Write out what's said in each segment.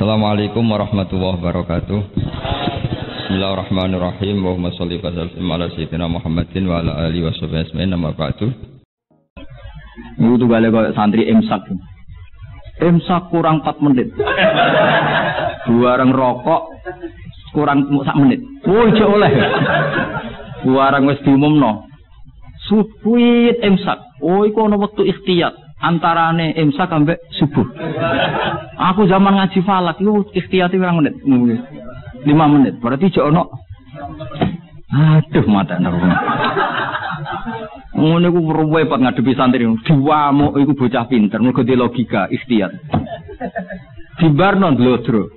Assalamualaikum warahmatullahi wabarakatuh. Bismillahirrahmanirrahim. Allahumma sholli wa sallim ala sayyidina Muhammadin wa ala alihi washabihi ajmain. Amma ba'du. Niku tugale kok santri imsak. Imsak kurang 4 menit. Buareng rokok kurang 1 menit. Oh, ijo oleh. Buareng wis diumumno. Subuh imsak. Oh, iku ana wektu ikhtiyat. Antarane imsak sampai subuh. Aku zaman ngaji falak itu ikhtiyati berapa menit? 5 menit. Berarti jek ono. Aduh mata nang. Ngono iku repot ngadepi santri. Diwamuk iku bocah pinter, mergo di logika ikhtiyat. Dibarno ndlodro.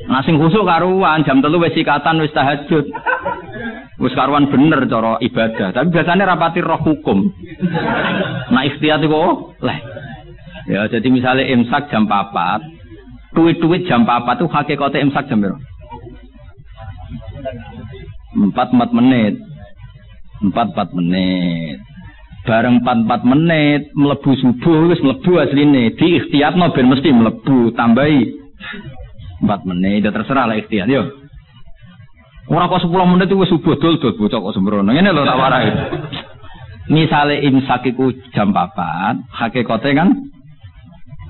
Nah sing khusuk karuan jam 3 wis sikatan wis tahajud. Wis karuan bener cara ibadah, tapi biasanya rapati roh hukum. Nah ikhtiyat iku leh. Ya jadi misalnya imsak jam 4, tuwit-tuwit jam 4 tuh hakikate imsak jam berapa? 4 menit. 4 menit. Bareng 4 menit mlebu subuh wis mlebu asline. Di ikhtiyatno ben mesti mlebu, tambahi 4 menit. Ya terserah lah ikhtiyat yo. Ora kok 10 menit wis subuh dol-dol bocah kok sembrono. Ngene lho tak warai. Misale imsak iku jam 4, hakikate kan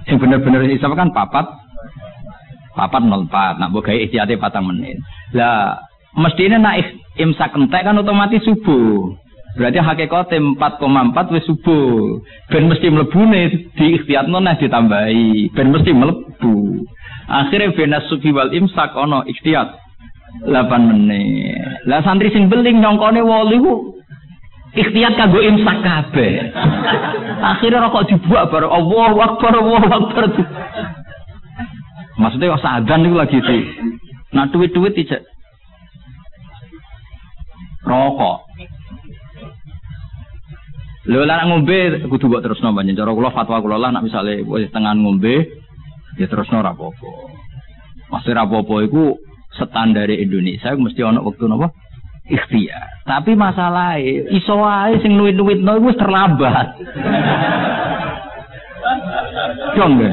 sing bener-bener isap kan 4:04. Nak mbok gawe ikhtiate 4 menit. Lah mestine nak imsak entek kan otomatis subuh. Berarti hakikate 4,4 wis subuh. Ben mesti mlebune di ikhtiyatno nah ditambahi. Ben mesti mlebu. Akhire benas subuh wal imsak ono ikhtiyat 8 menit. Lah santri sing beling nyongkone 8 iku ikhtiyat kanggo imsak kabeh. Akhire rokok dibuak bareng Allahu Akbar, Allahu Akbar. Maksudnya kok sadan niku lagi iki. Nah duit-duit tidak rokok. Lho lah ngombe kudu mbok terusno panjen. Cara kula fatwa kula lah nek misale wis tengan ngombe ya terusno ora apa-apa. Masih ora apa-apa iku standar Indonesia mesti ana wektu napa? Ikhtiyar. Tapi masalahe iso wae sing nuwit-nuwitno iku wis terlambat. Dong nggih.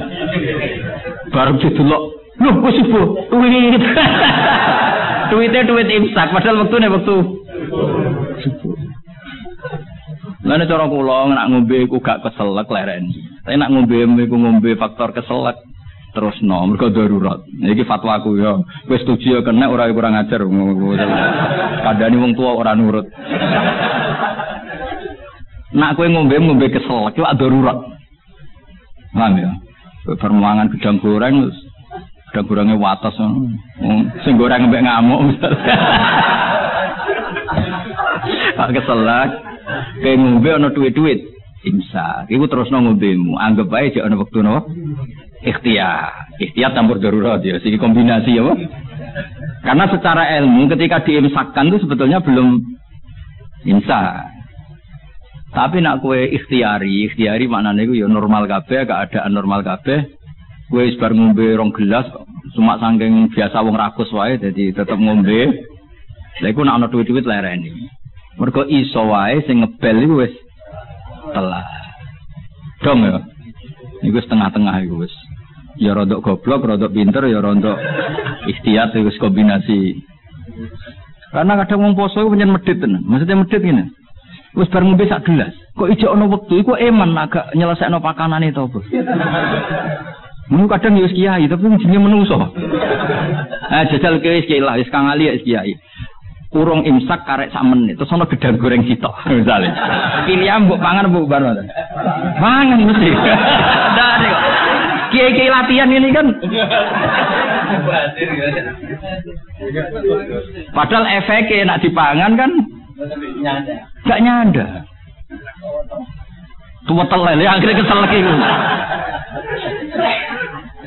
Baru didelok, lho wis subuh. Tuwit. Tuwit imsak padahal wektune wektu subuh. Lah nek cara kula nek ngombe iku gak keselek lereni. Tapi nek ngombe faktor keselek terusno mergo darurat. Iki fatwaku ya. Wis setuju ya kena ora kurang ajar. Kadane wong tua ora nurut. Nak kowe ngombe keselek iku darurat. Paham ya? Permangan gedang goreng gedang gorenge wates. Sing goreng mbek ngamuk. Pak keselek kowe ngombe ana duit-duit imsak. Iku terusno ngombemu. Anggap ae jek ana wektu napa? Ikhtiyat campur darurat ya, sini kombinasi ya, Pak. Karena secara ilmu ketika diimsakkan itu sebetulnya belum imsak. Tapi nak kue ikhtiyari maknanya itu ya normal kabeh, keadaan normal kabeh. Kue sebar ngombe 2 gelas, cuma saking biasa wong rakus wae, jadi tetap ngombe. Lah iku nak ana duit-duit lereni. Mergo iso wae sing ngebel iku wis telah. Dong ya. Iku setengah-tengah iku wis. Ya rodok goblok, rodok pinter, ya rodok ikhtiyat wis kombinasi. Karena kadang wong poso iku pancen medhit tenan. Maksudnya medhit ngene. Wis bar ngombe sak gelas. Kok ijo ana wektu iku eman agak nyelesekno pakanane to, Bos. Mun kadang ya wis kiai, tapi jenenge menungso. Jajal kiai wis kiai lah, wis kang ali wis kiai. Urung imsak karek 1 menit terus ana gedang goreng sitok misale. Pilihan mbok pangan mbok bar. Mangan mesti. Dari kok. Kiai-kiai latihan ini kan. Padahal efeknya nak dipangan kan gak nyanda. Tuwetel lele akhirnya kesel lagi.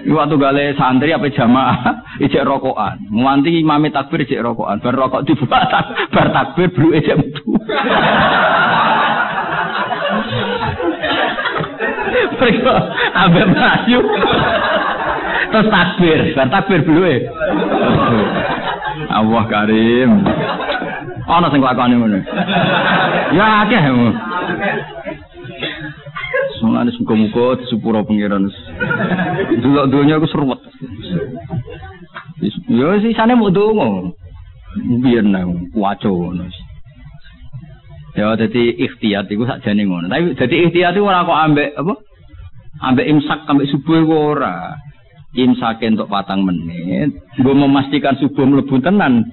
Waktu gale santri apa jamaah ijek rokokan. Nganti imame takbir ijek rokokan. Bar rokok dibuka bar takbir bluke ijek metu. Mereka ambek melayu terus takbir, bar takbir bluke. Allah Karim. Ana sing lakone ngono. Ya akeh. Mulane muga-muga disepuro pangeran. Delok donya aku seruwet. Yo sisane mung donga. Biyen nang waco ngono. Ya dadi ikhtiyat iku sakjane ngono. Tapi dadi ikhtiyat iku ora kok ambek apa? Ambek imsak ambek subuh iku ora. Imsak entuk 4 menit, nggo memastikan subuh mlebu tenan.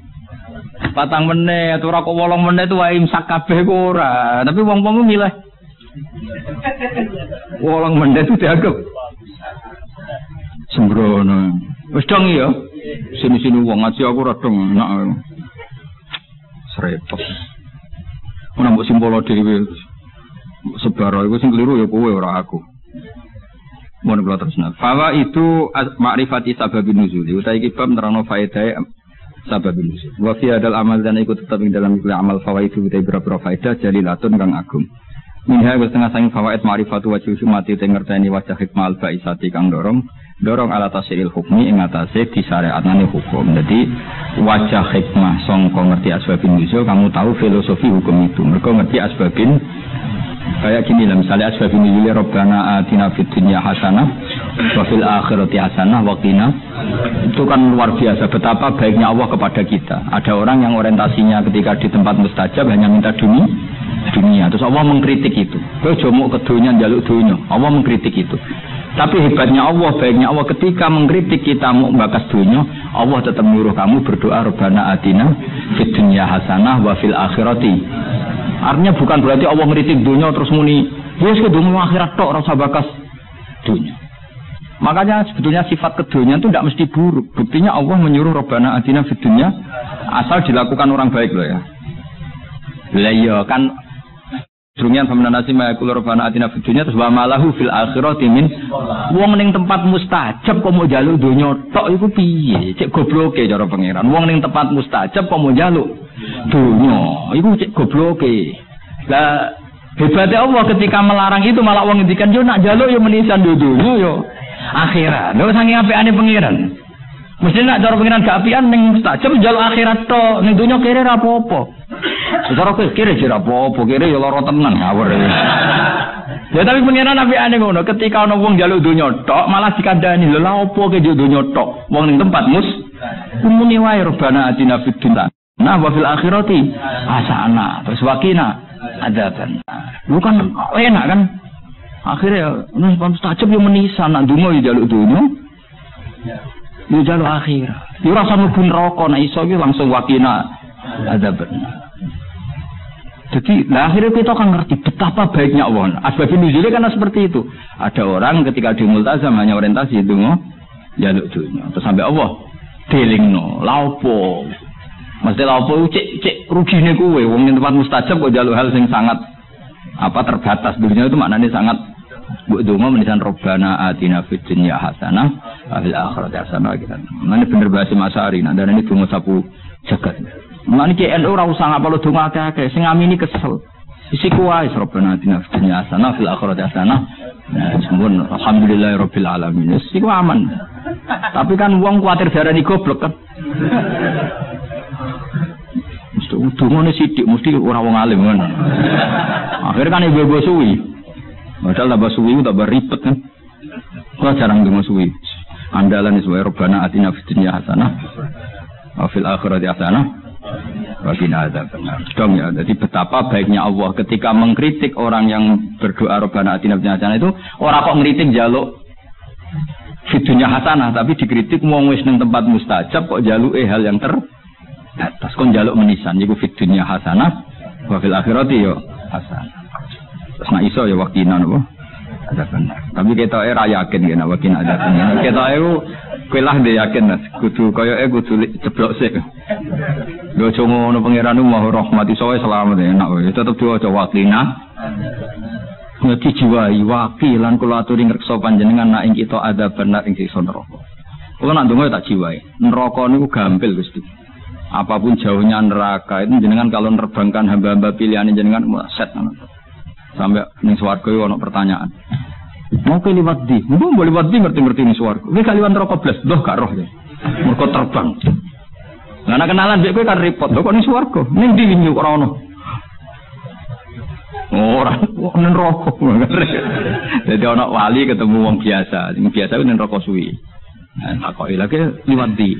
4 menit ora kok 8 menit wae imsak kabeh kok ora. Tapi wong-wong milih 8 menit itu dianggap sembrono. Wis dong ya. Sini-sini wong ngaji aku ora dong enak. Srepot. Ora mbok simpolo dhewe. Sebaro iku sing keliru ya kowe ora aku. Mohon kula terusna. Fawa itu ma'rifati sababin nuzul. Utai iki bab nerangno faedah sababin nuzul. Wa fi hadal amal dan ikut tetap ing dalam amal fawaidu utai berapa faedah jalilatun kang agung. Minha setengah sanging fawaid ma'rifatu wajib mati te ngerteni wajah hikmah al-baisati kang dorong ala tasil hukmi ing atase disyariatane hukum. Jadi wajah hikmah sangka ngerti asbabin nuzul kamu tahu filosofi hukum itu. Mergo ngerti asbabin kayak gini lah, misalnya asbabun nuzul Rabbana atina fid dunya hasanah wa fil akhirati hasanah wa qina. Itu kan luar biasa betapa baiknya Allah kepada kita. Ada orang yang orientasinya ketika di tempat mustajab hanya minta dunia. Terus Allah mengkritik itu. Kowe jomo ke dunya njaluk dunya. Allah mengkritik itu. Tapi hebatnya Allah, baiknya Allah ketika mengkritik kita mau bakas dunya, Allah tetap menyuruh kamu berdoa Rabbana atina fid dunya hasanah wa fil akhirati. Artinya bukan berarti Allah ngeritik dunia terus muni, wis kedunya akhirat tok ora usah bakas dunia. Makanya sebetulnya sifat kedunya itu tidak mesti buruk. Buktinya Allah menyuruh Rabbana atina fid dunya asal dilakukan orang baik loh ya. Lah iya kan Drungian pemenanasi mayakul Rabbana atina fid dunya terus wa malahu fil akhirati min wong ning tempat mustajab kok mau njaluk dunya tok iku piye? Cek gobloke cara pangeran. Wong ning tempat mustajab kok mau njaluk dunya iku cek gobloke. Lah hebatnya Allah ketika melarang itu malah wong ngendikan yo nak njaluk yo menisan dunya yo akhirat. Lho saking apikane pangeran. Mesti nak cara pangeran gak apian ning mustajab njaluk akhirat tok, ning dunya kere ra apa-apa. Cara kowe kira jera apa kira ya lara tenan ngawur. Ya tapi pangeran apikane ngono, ketika ana wong njaluk donya tok malah dikandani lha opo ke donya tok. Wong ning tempat muni wae Rabbana atina fid dunya nah wa fil akhirati hasanah terus waqina adzaban. Lu kan enak kan? Akhirnya nang mustajab yo menisan nak donga yo njaluk donya. Yo njaluk akhirat. Yo rasa mlebu neraka nek iso iki langsung waqina adzaban. Jadi akhirnya kita akan ngerti betapa baiknya Allah. Asbabun nuzulnya karena seperti itu. Ada orang ketika di multazam hanya orientasi itu jaluk dunia. Terus sampai Allah delingno, laupo. Mesti laupo cek rugine kowe wong ning tempat mustajab kok jaluk hal sing sangat terbatas dunia itu maknanya sangat mbok donga menisan Rabbana atina fid dunya hasanah wa fil akhirati hasanah gitu. Mane bener bahasa Masari, nek ini donga sapu jagat. Mulane ki NU ora usah ngapalo donga akeh-akeh, sing ngamini kesel. Isi kuwais Rabbana atina fid dunya hasanah fil akhirati hasanah. Nah, semono alhamdulillahirabbil alamin. Iku aman. Tapi kan wong kuwatir darani goblok kan. Mesti dongane sithik mesti ora wong alim kan. Akhire kan ibu-ibu suwi. Padahal tambah suwi tambah ribet kan. Kok jarang donga suwi. Andalan is wa Rabbana atina fid dunya hasanah wa fil akhirati hasanah. Waqina adzabannar. Dong ya, jadi betapa baiknya Allah ketika mengkritik orang yang berdoa Rabbana atina fid dunya hasanah itu ora kok ngritik njaluk fid dunya hasanah tapi dikritik wong wis ning tempat mustajab kok njaluke hal yang atas kon njaluk menisan iku fid dunya hasanah wa fil akhirati yo hasanah. Terus nek iso ya waqina napa? Adzabannar. Tapi ketoke ra yakin yen waqina adzabannar. Ketoke kowe lah ndek yakin Mas, kudu koyoke kudu ceblok sik. Lho aja ngono pangeran Maha Rahmat iso wae selamat enak wae. Tetep diwaca waqina. Ngeti jiwai waqi lan kula aturi ngreksa panjenengan nak ing kita adzabannar ing siksa neraka. Kula nak ndonga tak jiwai. Neraka niku gampil Gusti. Apapun jauhnya neraka itu jenengan kalau nerbangkan hamba-hamba pilihan jenengan set sampai ning swarga ono pertanyaan. Mau ke liwat di, mungkin boleh liwat di ngerti-ngerti ning swarga. Kowe kaliwan neraka blas, doh gak roh ya. Mergo terbang. Lah nek kenalan dhek kowe kan repot, kok ning swarga. Ning ndi wingi ora ono. Ora, nen rokok. Dadi ana wali ketemu wong biasa, sing biasa nen rokok suwi. Nah, takoki lagi liwat ndi?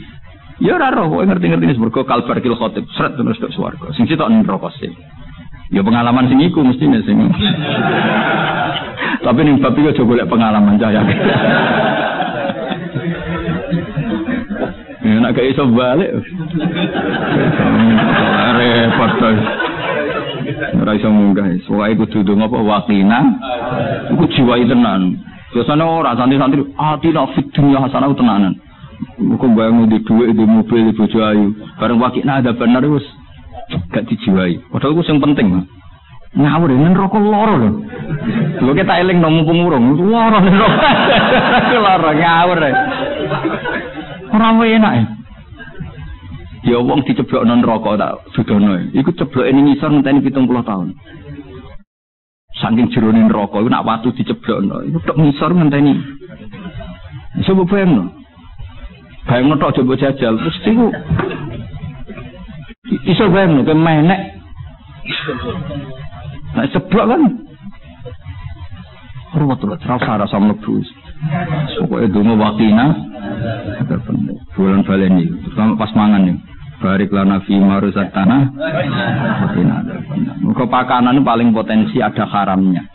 Ya ora roh, ngerti-ngerti wis mergo kalbar kil khotib, sret terus tok swarga. Sing sitok nen rokok sih. Ya pengalaman sing iku mestine sing. Tapi ning bab iki aja golek pengalaman cah ya. Nek gak iso balik. Repot to. Ora iso munggah. Soale kudu ndonga apa wakina. Iku jiwai tenan. Biasane ora santri-santri atina fid dunya hasanah tenanan. Muga bayang di dhuwit di mobil di bojo ayu. Bareng wakina ada bener wis gak dijiwai. Padahal iku sing penting. Ngawur nen rokok loro lho. Lho kita eling nang pengurung. Loro nen rokok. Loro ngawur. Ora enak. Ya wong diceblok nang neraka tak sudono. Iku cebloke ning ngisor ngenteni 70 tahun. Saking jerone neraka iku nak watu diceblokno. Iku tok ngisor ngenteni. Iso bayangno. Bayangno tok coba jajal terus iku. Iso bayangno ke menek. Nah ceblok kan. Ruwet-ruwet rasa mlebu. Pokoke donga wakina ada penting. Bulan baleni terutama pas mangan nih. Barik lana fi maruzat tanah. Wakina ada penting. Muga pakanan paling potensi ada haramnya.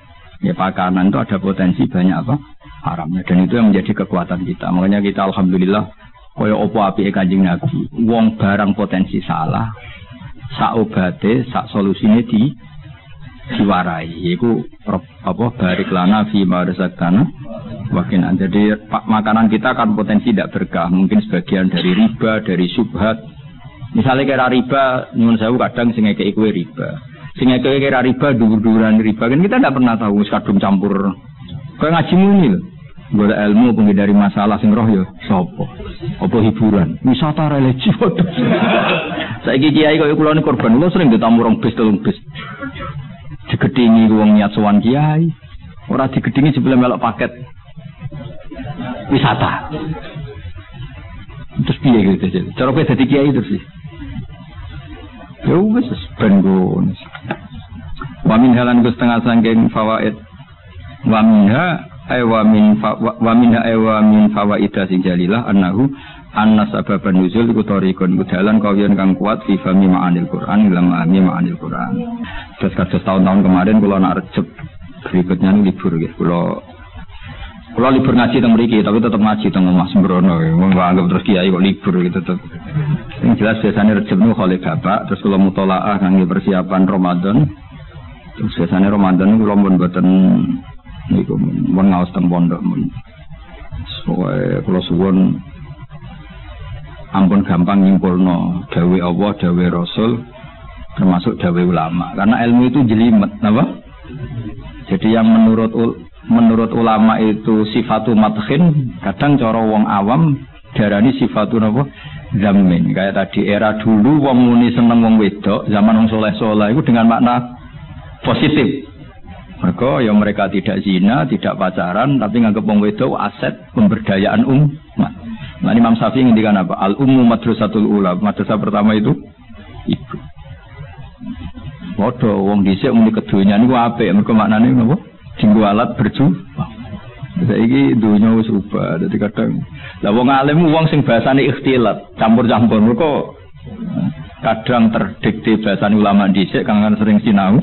Ya pakanan itu ada potensi banyak apa? Haramnya dan itu yang menjadi kekuatan kita. Makanya kita alhamdulillah kaya apa apike Kanjeng Nabi. Wong barang potensi salah, sak obate, sak solusine diwarai. Iku apa barik lana fi maruzaqana wakin. Jadi makanan kita kan potensi tidak berkah, mungkin sebagian dari riba, dari syubhat. Misalnya kira riba, nyuwun sewu kadang sing ngekeki kuwi riba. Sing ngekeki kira riba dhuwur-dhuwuran riba kan kita tidak pernah tahu wis kadung campur. Kaya ngaji muni lho. Golek ilmu penghindari masalah sing roh ya sapa? Apa hiburan? Wisata religi. Saiki kiai kaya kula ni korban, kula sering ditamu rong bis telung bis. Digedhingi wong niat sowan kiai. Ora digedhingi sebelum melok paket wisata. Terus piye gitu. Cara kowe dadi kiai terus sih. Ya wis ben ngono. Wa min halan setengah sangking fawaid. Wa minha wa min fawaida sing jalilah annahu anna sababan nuzul iku tariqun dalan kawiyan kang kuat fi fahmi ma'anil Quran lam ma'ani ma'anil Quran. Terus kados tahun-tahun kemarin kula nak recep berikutnya ini libur nggih. Kula libur ngaji teng mriki tapi tetep ngaji teng omah Sembrono. Wong anggap terus kiai kok libur gitu tetep. Sing jelas biasanya recep niku khole bapak terus kula mutolaah kangge persiapan Ramadan. Terus biasanya Ramadan kula mun mboten niku mun ngaos teng pondok mun. Soale kula suwun ampun gampang nyimpulno dawe Allah, dawe Rasul termasuk dawe ulama. Karena ilmu itu jelimet, napa? Jadi yang menurut ulama itu sifatu madkhin, kadang cara wong awam darani sifatu napa? Zammin. Kayak tadi era dulu wong muni seneng wong wedok, zaman wong soleh-soleh itu dengan makna positif. Mereka tidak zina, tidak pacaran, tapi nganggep wong wedok aset pemberdayaan umat. Nah Imam Syafi'i ngendikan apa? Al-ummu madrasatul ula. Madrasah pertama itu ibu. Padha wong dhisik muni kedonya niku apik, mergo maknane napa? Dinggo alat berjuang. Saiki donya wis ubah, dadi kadang. Lah wong alim wong sing bahasane ikhtilat, campur-campur. Mergo kadang terdikte bahasane ulama dhisik kang sering sinau.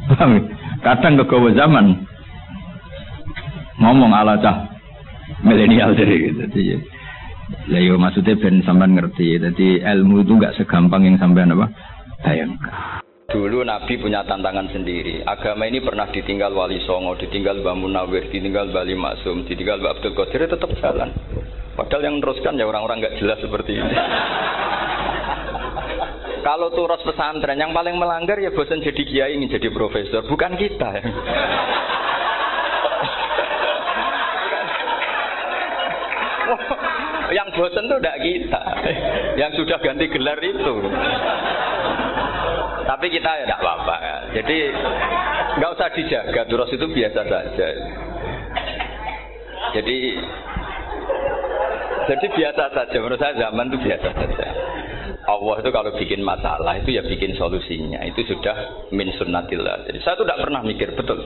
Paham? Kadang kegawa zaman ngomong ala cah milenial dari gitu. Lah yo maksudnya ben sampean ngerti. Jadi ilmu itu enggak segampang yang sampean apa? Bayangkan. Dulu Nabi punya tantangan sendiri. Agama ini pernah ditinggal Wali Songo, ditinggal Mbah Munawir, ditinggal Bali Maksum, ditinggal Mbah Abdul Qadir, tetap jalan. Padahal yang meneruskan ya orang-orang enggak jelas seperti ini. Kalau turus pesantren yang paling melanggar ya bosan jadi kiai ingin jadi profesor, bukan kita. Yang bosan tuh tidak kita, yang sudah ganti gelar itu. Tapi kita ya tidak apa-apa. Jadi nggak usah dijaga, turus itu biasa saja. Jadi biasa saja menurut saya zaman itu biasa saja. Allah itu kalau bikin masalah itu ya bikin solusinya. Itu sudah min sunnatillah. Jadi saya tuh tidak pernah mikir, betul.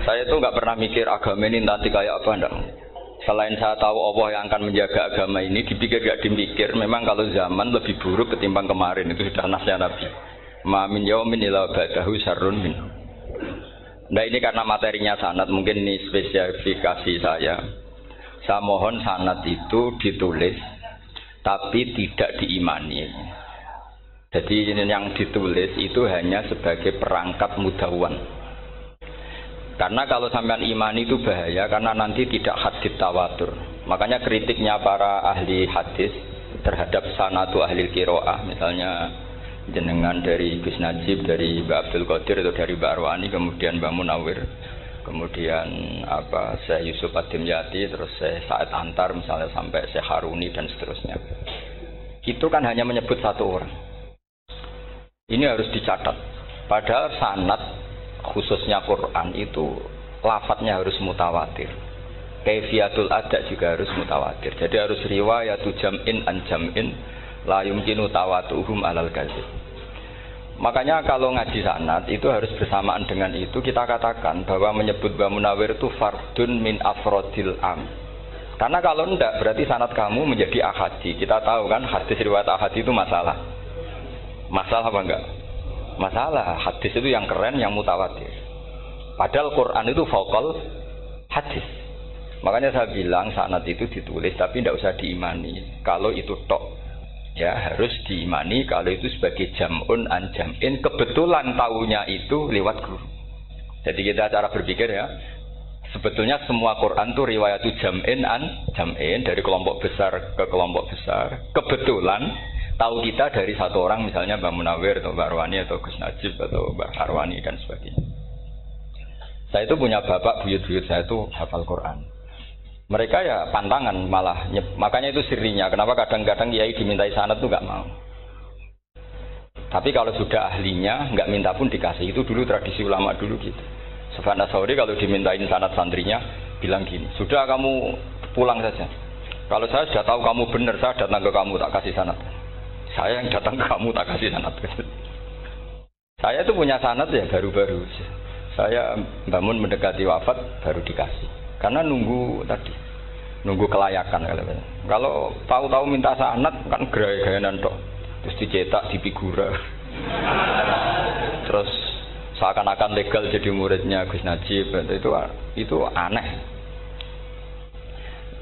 Saya tuh nggak pernah mikir agama ini nanti kayak apa, enggak. Selain saya tahu Allah yang akan menjaga agama ini, dipikir gak dipikir. Memang kalau zaman lebih buruk ketimbang kemarin, itu sudah nasnya Nabi. Ma min yaumin illa ba'dahu syarrun min. Nah ini karena materinya sanad, mungkin ini spesifikasi saya. Saya mohon sanad itu ditulis tapi tidak diimani. Jadi yang ditulis itu hanya sebagai perangkat mudawwan. Karena kalau sampean imani itu bahaya, karena nanti tidak hadits tawatur. Makanya kritiknya para ahli hadis terhadap sanadu ahli qiraah, misalnya jenengan dari Gus Najib, dari Mbak Abdul Qadir atau dari Mbak Arwani, kemudian Mbak Munawir, kemudian Syekh Yusuf Ad-Dimyati, terus Syekh Sa'id Antar misalnya sampai Syekh Haruni dan seterusnya. Itu kan hanya menyebut satu orang. Ini harus dicatat. Padahal sanad khususnya Quran itu lafadznya harus mutawatir. Kaifiyatul ada juga harus mutawatir. Jadi harus riwayatu jam'in an jam'in la yumkinu tawatuhum alal kadzib. Makanya kalau ngaji sanad itu harus bersamaan dengan itu kita katakan bahwa menyebut Mbah Munawir itu fardun min afrodil am. Karena kalau enggak berarti sanad kamu menjadi ahadi. Kita tahu kan hadis riwayat ahadi itu masalah. Masalah apa enggak? Masalah. Hadis itu yang keren, yang mutawatir. Padahal Quran itu fauqal hadis. Makanya saya bilang sanad itu ditulis tapi tidak usah diimani. Kalau itu tok. Ya harus diimani kalau itu sebagai jam'un an jam'in, kebetulan tahunya itu lewat guru. Jadi kita cara berpikir ya, sebetulnya semua Quran itu riwayatu jam'in an jam'in, dari kelompok besar ke kelompok besar. Kebetulan tahu kita dari satu orang, misalnya Mbak Munawir atau Mbak Arwani atau Gus Najib atau Mbak Arwani dan sebagainya. Saya itu punya bapak, buyut-buyut saya itu hafal Quran. Mereka ya pantangan malah, makanya itu sirinya. Kenapa kadang-kadang kiai dimintai sanad tuh nggak mau. Tapi kalau sudah ahlinya nggak minta pun dikasih. Itu dulu tradisi ulama dulu gitu. Sufyan Ats-Tsauri kalau dimintain sanad santrinya bilang gini, sudah kamu pulang saja. Kalau saya sudah tahu kamu benar, saya datang ke kamu tak kasih sanad. Saya yang datang ke kamu tak kasih sanad. Saya itu punya sanad ya baru-baru. Saya bangun mendekati wafat baru dikasih. Karena nunggu tadi, nunggu kelayakan. Kalau tahu-tahu minta sanad kan gaya-gayanan tok, terus dicetak di figura, terus seakan-akan legal jadi muridnya Gus Najib. Itu aneh.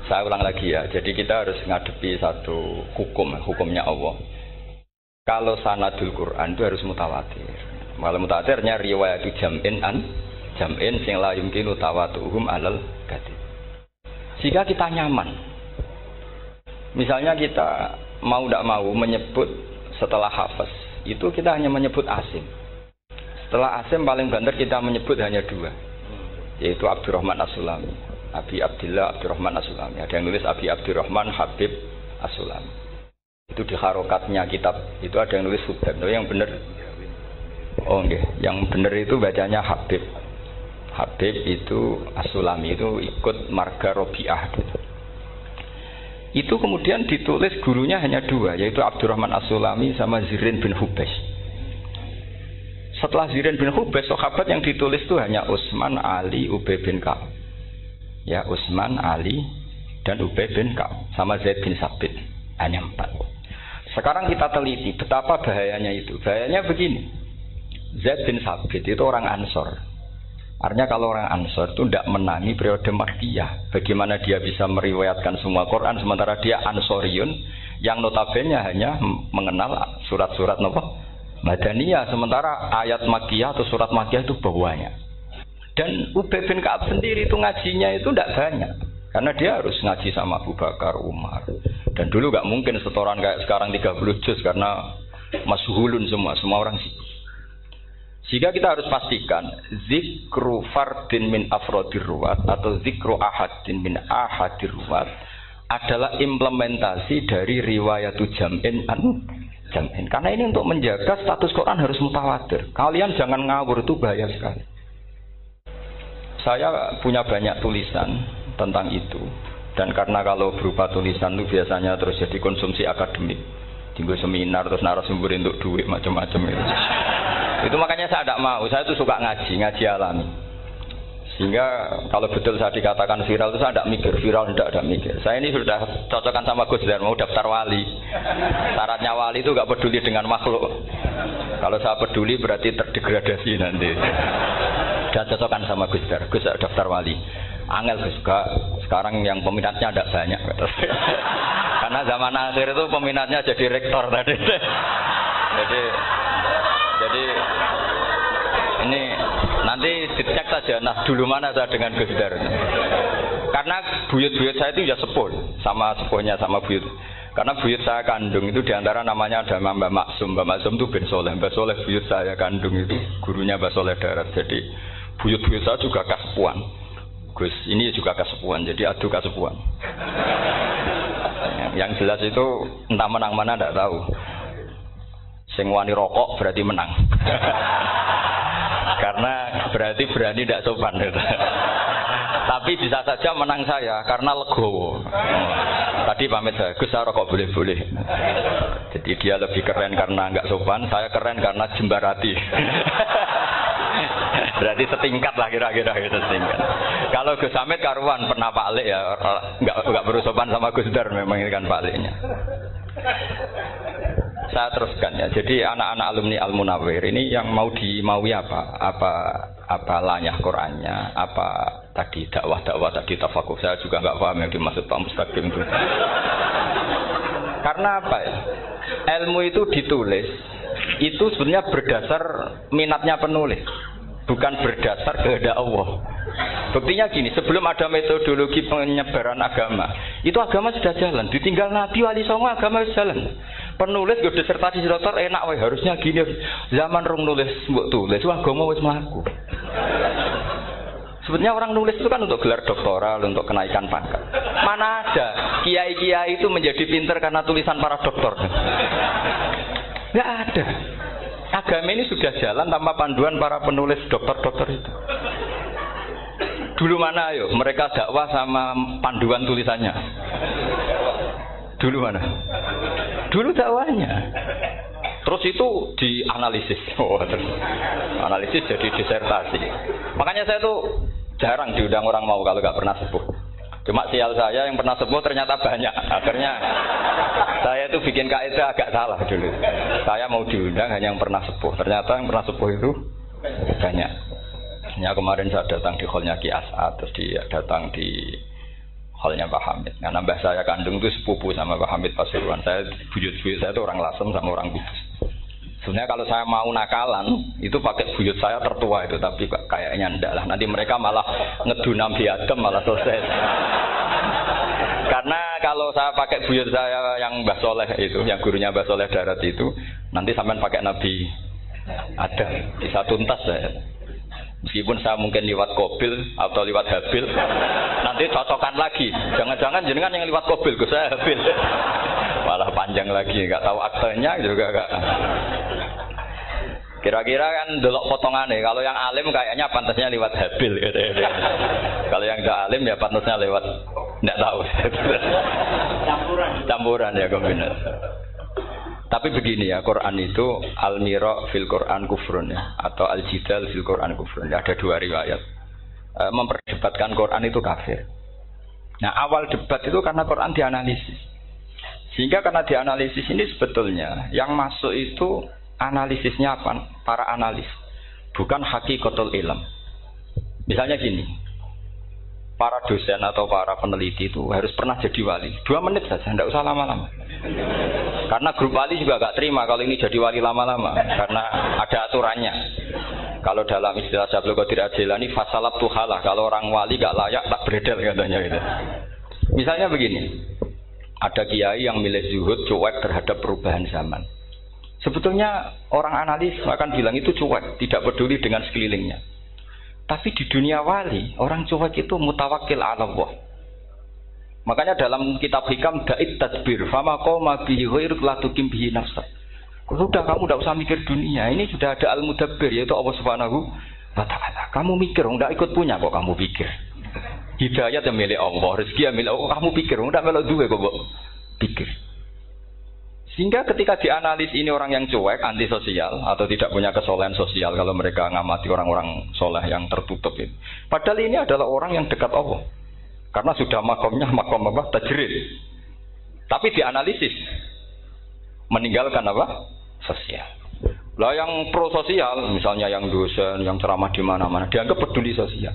Saya ulang lagi ya. Jadi kita harus ngadepi satu hukumnya Allah. Kalau sanadul Quran itu harus mutawatir. Kalau mutawatirnya riwayat jam'in an jam'in sing la yumkinu tawatuhum alal kadzib. Jika kita nyaman, misalnya kita mau tidak mau menyebut setelah hafaz, itu kita hanya menyebut asim. Setelah asim paling banter kita menyebut hanya dua, yaitu Abdurrahman As-Sulami, Abi Abdillah Abdurrahman As-Sulami. Ada yang nulis Abi Abdurrahman Habib As-Sulami. Itu di harokatnya kitab. Itu ada yang nulis Subhan. Yang benar, oh enggak, yang benar itu bacanya Habib. Habib itu As-Sulami itu ikut marga Robi'ah gitu. Itu kemudian ditulis gurunya hanya dua, yaitu Abdurrahman As-Sulami sama Zirin bin Hubes. Setelah Zirin bin Hubes, sahabat yang ditulis itu hanya Utsman, Ali, Ubay bin Ka'ab. Ya, Utsman, Ali dan Ubay bin Ka'ab sama Zaid bin Sabit. Hanya 4. Sekarang kita teliti betapa bahayanya itu. Bahayanya begini. Zaid bin Sabit itu orang Ansor. Artinya kalau orang Ansor itu tidak menangi periode Makkiyah. Bagaimana dia bisa meriwayatkan semua Quran sementara dia Ansoriun yang notabene hanya mengenal surat-surat Madaniyah, sementara ayat Makkiyah atau surat Makkiyah itu banyak. Dan Ubay bin Ka'ab sendiri itu ngajinya itu tidak banyak. Karena dia harus ngaji sama Abu Bakar, Umar. Dan dulu nggak mungkin setoran kayak sekarang 30 juz karena masyhulun semua orang sibuk. Jika kita harus pastikan zikru fardin min afrodir ruwat atau zikru ahadin min ahadir ruwat adalah implementasi dari riwayatu jam'in an jam'in. Karena ini untuk menjaga status Quran harus mutawatir. Kalian jangan ngawur, itu bahaya sekali. Saya punya banyak tulisan tentang itu. Dan karena kalau berupa tulisan itu biasanya terus jadi konsumsi akademik. tinggal seminar terus narasumber untuk duit macam-macam itu. Itu makanya saya tidak mau. Saya tuh suka ngaji alami. Sehingga kalau betul saya dikatakan viral itu saya tidak mikir, viral tidak mikir. Saya ini sudah cocokkan sama Gus Dar mau daftar wali. Syaratnya wali itu nggak peduli dengan makhluk. Kalau saya peduli berarti terdegradasi nanti. Dan cocokkan sama Gus Dar, Gus daftar wali. Angel Gus, sekarang yang peminatnya tidak banyak. Karena zaman akhir itu peminatnya jadi rektor tadi. Jadi ini nanti dicek saja. Nah dulu mana saya dengan Gus Dar. Karena buyut-buyut saya itu ya sepuh sama sepuhnya sama buyut. Karena buyut saya kandung itu diantara namanya ada Mbak Maksum. Mbak Maksum itu bin Soleh. Mbak Soleh buyut saya kandung itu gurunya Mbak Soleh Darat. Jadi buyut-buyut saya juga kasepuan. Gus ini juga kasepuan. Jadi adu kasepuan. Yang jelas itu entah menang mana tidak tahu. Sing wani rokok berarti menang. Karena berarti berani tidak sopan. Tapi bisa saja menang saya karena legowo. Tadi pamit saya, Gus saya rokok boleh-boleh. Jadi dia lebih keren karena nggak sopan, saya keren karena jembarati. Berarti setingkat lah kira-kira gitu setingkat. Kalau Gus Hamid karuan pernah Pak Alik ya, nggak berusopan sama Gus Dar memang ini kan Pak Aliknya. Saya teruskan ya. Jadi anak-anak alumni Al Munawwir ini yang mau dimaui apa lanyah Qur'annya, apa tadi dakwah tadi tafakuh. Saya juga nggak paham yang dimaksud Pak Mustaqim itu. Karena apa ya? Ilmu itu ditulis itu sebenarnya berdasar minatnya penulis, bukan berdasar kehendak Allah. Buktinya gini, sebelum ada metodologi penyebaran agama, itu agama sudah jalan. Ditinggal Nabi Wali Songo agama sudah jalan. Penulis gue disertasi dokter enak wae harusnya gini. Zaman rong nulis mbok tulis agama wis mlaku. Sebenarnya orang nulis itu kan untuk gelar doktoral, untuk kenaikan pangkat. Mana ada kiai-kiai itu menjadi pinter karena tulisan para doktor. Nggak ada. Agama ini sudah jalan tanpa panduan para penulis dokter-dokter itu. Dulu mana ayo mereka dakwah sama panduan tulisannya? Dulu mana? Dulu dakwahnya. Terus itu dianalisis. Terus analisis jadi disertasi. Makanya saya tuh jarang diundang orang mau kalau nggak pernah sepuh. Cuma sial saya yang pernah sepuh ternyata banyak. Akhirnya saya itu bikin kaidah agak salah dulu. Saya mau diundang hanya yang pernah sepuh. Ternyata yang pernah sepuh itu banyak. Ya kemarin saya datang di hallnya Ki As'ad, terus dia datang di hallnya Pak Hamid. Karena mbah saya kandung itu sepupu sama Pak Hamid Pasuruan. Saya buyut-buyut saya itu orang Lasem sama orang Kudus. Sebenarnya kalau saya mau nakalan itu pakai buyut saya tertua itu, tapi kayaknya enggak lah. Nanti mereka malah ngedu Nabi Adam malah selesai. Karena kalau saya pakai buyut saya yang Mbah Soleh itu, yang gurunya Mbah Soleh Darat itu, nanti sampean pakai Nabi Adam bisa tuntas saya. Meskipun saya mungkin lewat Kobil atau lewat Habil, nanti cocokan lagi. Jangan-jangan jenengan yang lewat Kobil, saya Habil. Malah panjang lagi, nggak tahu aktenya juga nggak. Kira-kira kan delok potongannya. Kalau yang alim kayaknya pantasnya lewat Habil. Gitu. Kalau yang nggak alim ya pantasnya lewat nggak tahu. Campuran ya kombinasi. Tapi begini ya, Quran itu al-mira fil Quran kufrun ya, atau al-jidal fil Quran kufrun. Ya, ada dua riwayat. Memperdebatkan Quran itu kafir. Nah, awal debat itu karena Quran dianalisis. Sehingga karena dianalisis ini sebetulnya yang masuk itu analisisnya apa? Para analis. Bukan hakikatul ilm. Misalnya gini. Para dosen atau para peneliti itu harus pernah jadi wali. 2 menit saja, tidak usah lama-lama. Karena grup wali juga gak terima kalau ini jadi wali lama-lama. Karena ada aturannya. Kalau dalam istilah Syaikhul Qadir Al-Jilani, fasalab tuhalah. Kalau orang wali gak layak, tak beredel katanya gitu. Misalnya begini. Ada kiai yang milih zuhud, cuek terhadap perubahan zaman. Sebetulnya orang analis akan bilang itu cuek, tidak peduli dengan sekelilingnya. Tapi di dunia wali, orang cuek itu mutawakkil ala Allah. Makanya dalam kitab hikam da'id tadbir, fama qoma bihi ghairuk la tuqim bihi nafsak. Sudah kamu tidak usah mikir dunia, ini sudah ada al-mudabbir yaitu Allah Subhanahu wa taala. Kamu mikir, enggak ikut punya kok kamu pikir. Hidayah yang milik Allah, rezeki yang milik Allah, kamu pikir, enggak melok duwe kok pikir. Sehingga ketika dianalisis ini orang yang cuek, antisosial atau tidak punya kesolehan sosial kalau mereka ngamati orang-orang soleh yang tertutup itu. Padahal ini adalah orang yang dekat Allah. Karena sudah makomnya makom apa? Tajrid. Tapi dianalisis meninggalkan apa? Sosial. Lah yang pro sosial, misalnya yang dosen, yang ceramah di mana-mana, dianggap peduli sosial.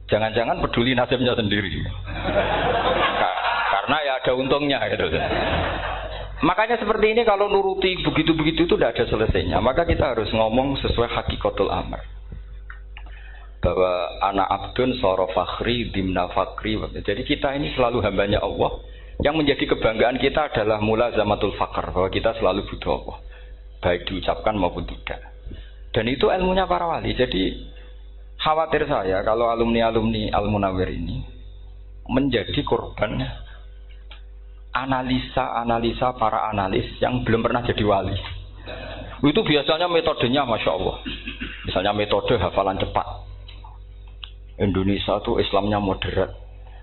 Jangan-jangan peduli nasibnya sendiri. Karena ya ada untungnya gitu. Makanya seperti ini kalau nuruti begitu-begitu itu tidak ada selesainya. Maka kita harus ngomong sesuai hakikatul amr. Bahwa anak abdun soro fakhri dimna fakri. Jadi kita ini selalu hambanya Allah. Yang menjadi kebanggaan kita adalah mulazamatul fakr. Bahwa kita selalu butuh Allah. Baik diucapkan maupun tidak. Dan itu ilmunya para wali. Jadi khawatir saya kalau alumni-alumni Al-Munawwir ini menjadi korban analisa para analis yang belum pernah jadi wali. Itu biasanya metodenya Masya Allah. Misalnya metode hafalan cepat. Indonesia itu Islamnya moderat.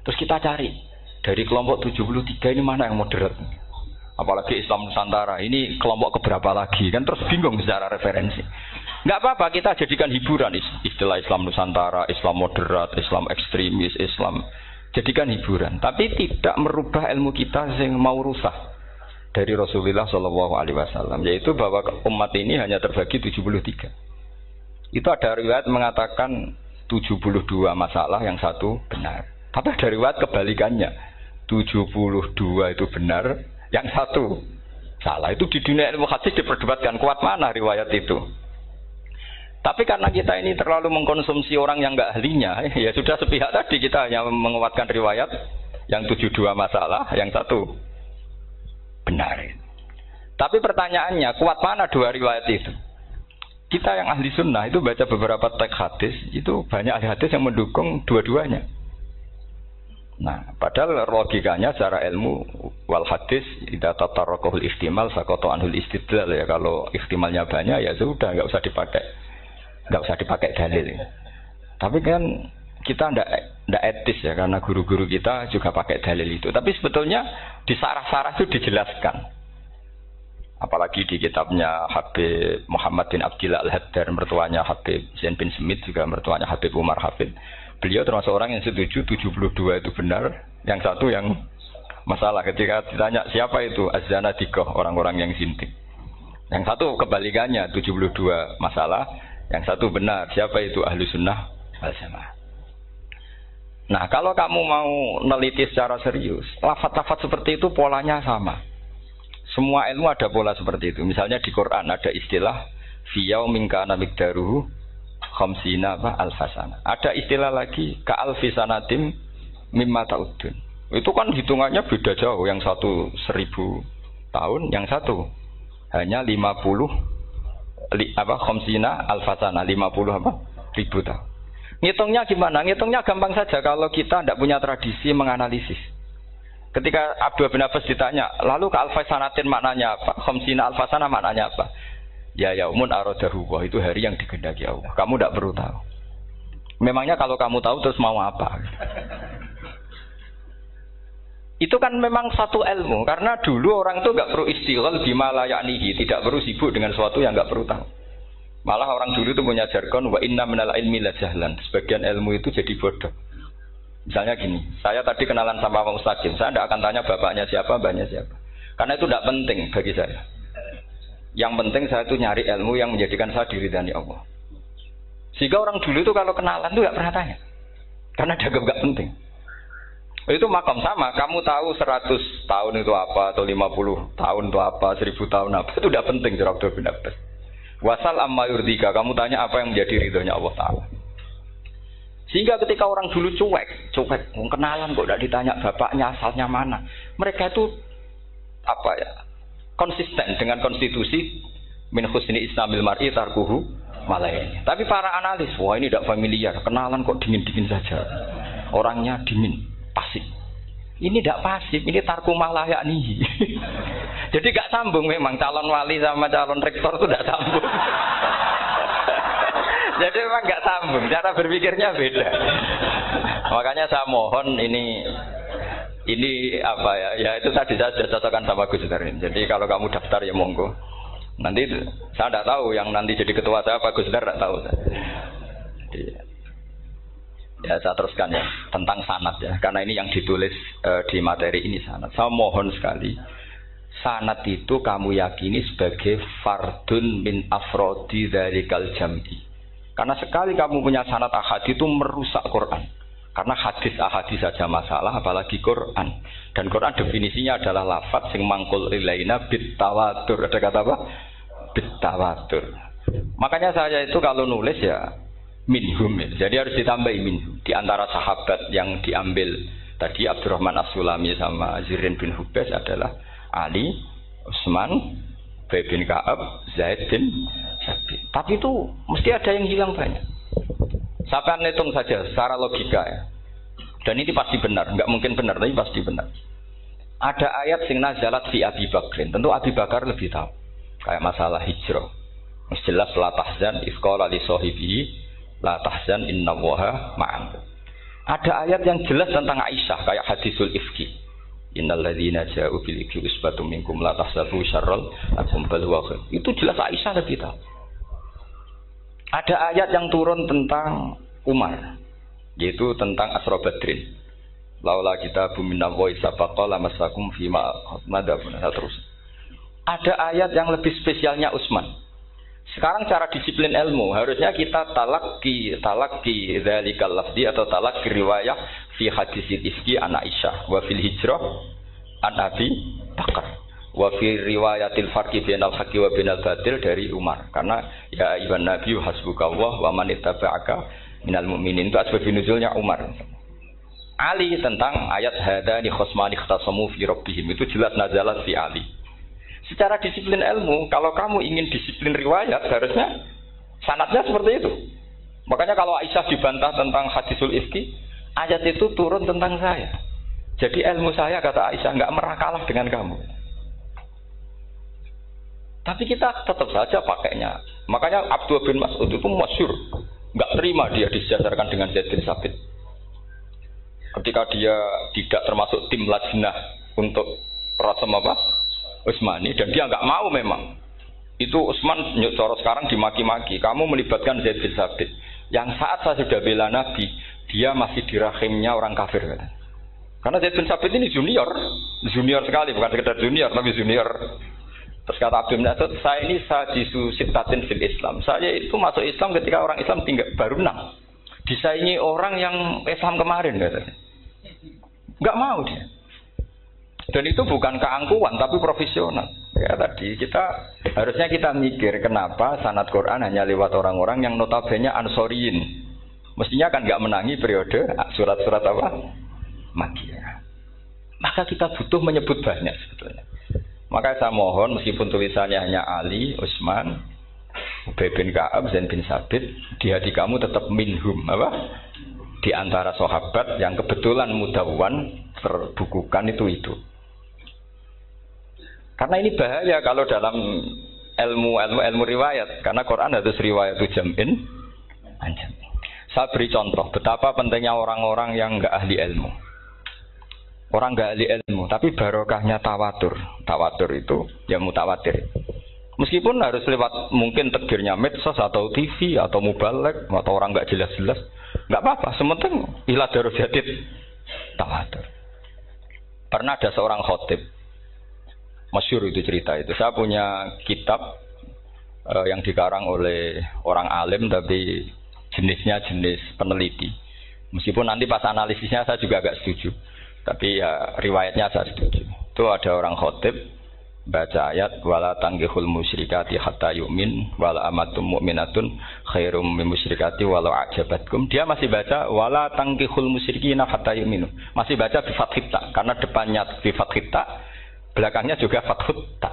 Terus kita cari dari kelompok 73 ini mana yang moderat. Apalagi Islam Nusantara ini kelompok keberapa lagi. Kan terus bingung secara referensi. Nggak apa-apa kita jadikan hiburan. Istilah Islam Nusantara, Islam moderat, Islam ekstremis, Islam. Jadikan hiburan, tapi tidak merubah ilmu kita yang mau rusak dari Rasulullah Shallallahu Alaihi Wasallam, yaitu bahwa umat ini hanya terbagi 73. Itu ada riwayat mengatakan 72 masalah, yang satu benar. Tapi ada riwayat kebalikannya, 72 itu benar, yang satu salah. Itu di dunia ilmu hadis diperdebatkan kuat mana riwayat itu. Tapi karena kita ini terlalu mengkonsumsi orang yang nggak ahlinya, ya sudah sepihak tadi kita hanya menguatkan riwayat yang 72 masalah, yang satu benar. Tapi pertanyaannya, kuat mana dua riwayat itu? Kita yang ahli sunnah itu baca beberapa teks hadis, itu banyak ahli hadis yang mendukung dua-duanya. Nah, padahal logikanya secara ilmu wal hadis idza tatarraqahul ihtimal saqata anhul istidlal, ya kalau ihtimalnya banyak ya sudah nggak usah dipakai dalil. Tapi kan kita ndak etis ya, karena guru-guru kita juga pakai dalil itu. Tapi sebetulnya di sarah-sarah itu dijelaskan. Apalagi di kitabnya Habib Muhammad bin Abdillah Al-Haddar, mertuanya Habib Zain bin Smith, juga mertuanya Habib Umar Hafid. Beliau termasuk orang yang setuju 72 itu benar, yang satu yang masalah. Ketika ditanya siapa itu Az-Zanadiqah, orang-orang yang zintik. Yang satu kebalikannya, 72 masalah. Yang satu benar, siapa itu ahlu sunnah wal jamaah. Nah, kalau kamu mau neliti secara serius, lafaz-lafaz seperti itu polanya sama. Semua ilmu ada pola seperti itu. Misalnya di Quran ada istilah fiyau mingkana migdaruhu khamsina alfasana. Ada istilah lagi ka'alfisanatim mimma ta'udun. Itu kan hitungannya beda jauh. Yang satu 1000 tahun, yang satu hanya 50 khamsina alfasana, 50 ribu tahun. Ngitungnya gimana? Ngitungnya gampang saja kalau kita tidak punya tradisi menganalisis. Ketika Abdul bin Abbas ditanya, lalu ke alfasanatin maknanya apa? Khamsina alfasana maknanya apa? Ya yaumun aradahu, itu hari yang dikehendaki Allah. Kamu tidak perlu tahu. Memangnya kalau kamu tahu terus mau apa? Itu kan memang satu ilmu, karena dulu orang itu nggak perlu istighal bima la ya'nihi, tidak perlu sibuk dengan sesuatu yang nggak perlu tahu. Malah orang dulu itu punya jargon wa inna minal ilmi la jahlan. Sebagian ilmu itu jadi bodoh. Misalnya gini, saya tadi kenalan sama Pak Mustaqim, saya tidak akan tanya bapaknya siapa, mbaknya siapa. Karena itu tidak penting bagi saya. Yang penting saya itu nyari ilmu yang menjadikan saya diridhani Allah. Sehingga orang dulu itu kalau kenalan itu nggak pernah tanya, karena dianggap nggak penting. Itu makam sama, kamu tahu 100 tahun itu apa, atau 50 tahun itu apa, 1000 tahun apa, itu tidak penting. Abdul bin Abbas wasal amma yurdika, kamu tanya apa yang menjadi ridhonya Allah Ta'ala. Sehingga ketika orang dulu cuek, kenalan kok tidak ditanya bapaknya asalnya mana, mereka itu apa ya, konsisten dengan konstitusi min husni islamil mar'i tarkuhu malaini. Tapi para analis, wah ini tidak familiar, kenalan kok dingin-dingin saja, orangnya dingin, pasif. Ini tidak pasif, ini tarku malah yakni. Jadi gak sambung memang calon wali sama calon rektor itu tidak sambung. Jadi memang gak sambung, cara berpikirnya beda. Makanya saya mohon ini Ini apa ya? Ya itu tadi saya sudah cocokkan sama Gus Darin. Jadi kalau kamu daftar ya monggo. Nanti saya tidak tahu yang nanti jadi ketua saya Pak Gus Dar tidak tahu. Jadi, ya saya teruskan ya tentang sanad ya. Karena ini yang ditulis di materi ini sanad. Saya mohon sekali sanad itu kamu yakini sebagai fardun min afrodi dzalikal jam'i. Karena sekali kamu punya sanad ahad itu merusak Quran. Karena hadis ahadis saja masalah, apalagi Quran. Dan Quran definisinya adalah lafaz sing mangkul ilaina bit tawatur. Ada kata apa? Bit tawatur. Makanya saya itu kalau nulis ya minhum. Jadi harus ditambahi minhum. Di antara sahabat yang diambil tadi Abdurrahman As-Sulami sama Zirin bin Hubes adalah Ali, Utsman, Ubay bin Ka'ab, Zaid bin Sabit. Tapi itu mesti ada yang hilang banyak. Saya hitung saja secara logika ya. Dan ini pasti benar, enggak mungkin benar tapi pasti benar. Ada ayat sing nazalat fi Abi Bakrin. Tentu Abi Bakar lebih tahu. Kayak masalah hijrah. Mesti jelas la tahzan ifqala li sahibihi la tahzan innallaha ma'an. Ada ayat yang jelas tentang Aisyah kayak hadisul ifki. Innal ladzina ja'u bil ifki usbatum minkum la tahsabu syarral lakum bal huwa khair. Itu jelas Aisyah lebih tahu. Ada ayat yang turun tentang Umar, yaitu tentang Asra Badrin. Laula kita bumina wa isabaqa lamasakum fima madafun terus. Ada ayat yang lebih spesialnya Utsman. Sekarang cara disiplin ilmu harusnya kita talaqi dzalikal lafzi atau talaqi riwayah fi hadisil ifki an Aisyah wa fil hijrah an Abi Bakar. Wa fi riwayatil farqi bainal haqqi wa bainal batil dari Umar. Karena ya ayyuhan nabiyyu hasbukallah wa man ittaba'aka minal mu'minin itu asbab nuzulnya Umar. Ali tentang ayat hadani khosmani ikhtasamu fi rabbihim itu jelas nazalat fi Ali. Secara disiplin ilmu, kalau kamu ingin disiplin riwayat harusnya sanadnya seperti itu. Makanya kalau Aisyah dibantah tentang hadisul ifki, ayat itu turun tentang saya. Jadi ilmu saya kata Aisyah enggak merah kalah dengan kamu. Tapi kita tetap saja pakainya. Makanya Abdullah bin Mas'ud itu masyhur, nggak terima dia disejajarkan dengan Zaid bin Sabit. Ketika dia tidak termasuk tim lajnah untuk rasam apa? Utsmani dan dia nggak mau memang. Itu Utsman cara sekarang dimaki-maki. Kamu melibatkan Zaid bin Sabit. Yang saat saya sudah bela Nabi, dia masih di rahimnya orang kafir. Karena Zaid bin Sabit ini junior sekali, bukan sekedar junior tapi junior. Terus kata Abdul Nasir, saya ini sadisu sittatin fil Islam. Saya itu masuk Islam ketika orang Islam tinggal baru 6. Disaingi orang yang Islam kemarin katanya. Enggak mau dia. Dan itu bukan keangkuhan tapi profesional. Ya tadi harusnya kita mikir kenapa sanad Quran hanya lewat orang-orang yang notabene ansoriyin. Mestinya kan enggak menangi periode surat-surat apa? Makkiyah. Maka kita butuh menyebut banyak sebetulnya. Maka saya mohon meskipun tulisannya hanya Ali, Utsman, Ubay bin Ka'ab, Zaid bin Sabit, di hati kamu tetap minhum apa? Di antara sahabat yang kebetulan mudawwan terbukukan itu. Karena ini bahaya kalau dalam ilmu riwayat, karena Quran harus riwayat itu jam'in anjam. Saya beri contoh betapa pentingnya orang-orang yang enggak ahli ilmu. Orang nggak ahli ilmu, tapi barokahnya tawatur. Tawatur itu ya mutawatir. Meskipun harus lewat mungkin tegirnya medsos atau TV atau mubalek atau orang nggak jelas-jelas, nggak apa-apa. Sementing ila darajatid tawatur. Pernah ada seorang khotib, masyhur itu cerita itu. Saya punya kitab yang dikarang oleh orang alim tapi jenisnya jenis peneliti. Meskipun nanti pas analisisnya saya juga agak setuju. Tapi ya riwayatnya saya setuju. Itu ada orang khotib baca ayat wala tangkihul musyrikati hatta yu'min wala amatum mu'minatun khairum min musyrikati walau ajabatkum. Dia masih baca wala tangkihul musyrikina hatta yu'minu. Masih baca bi fathit ta karena depannya bi fathit ta, belakangnya juga fathut ta.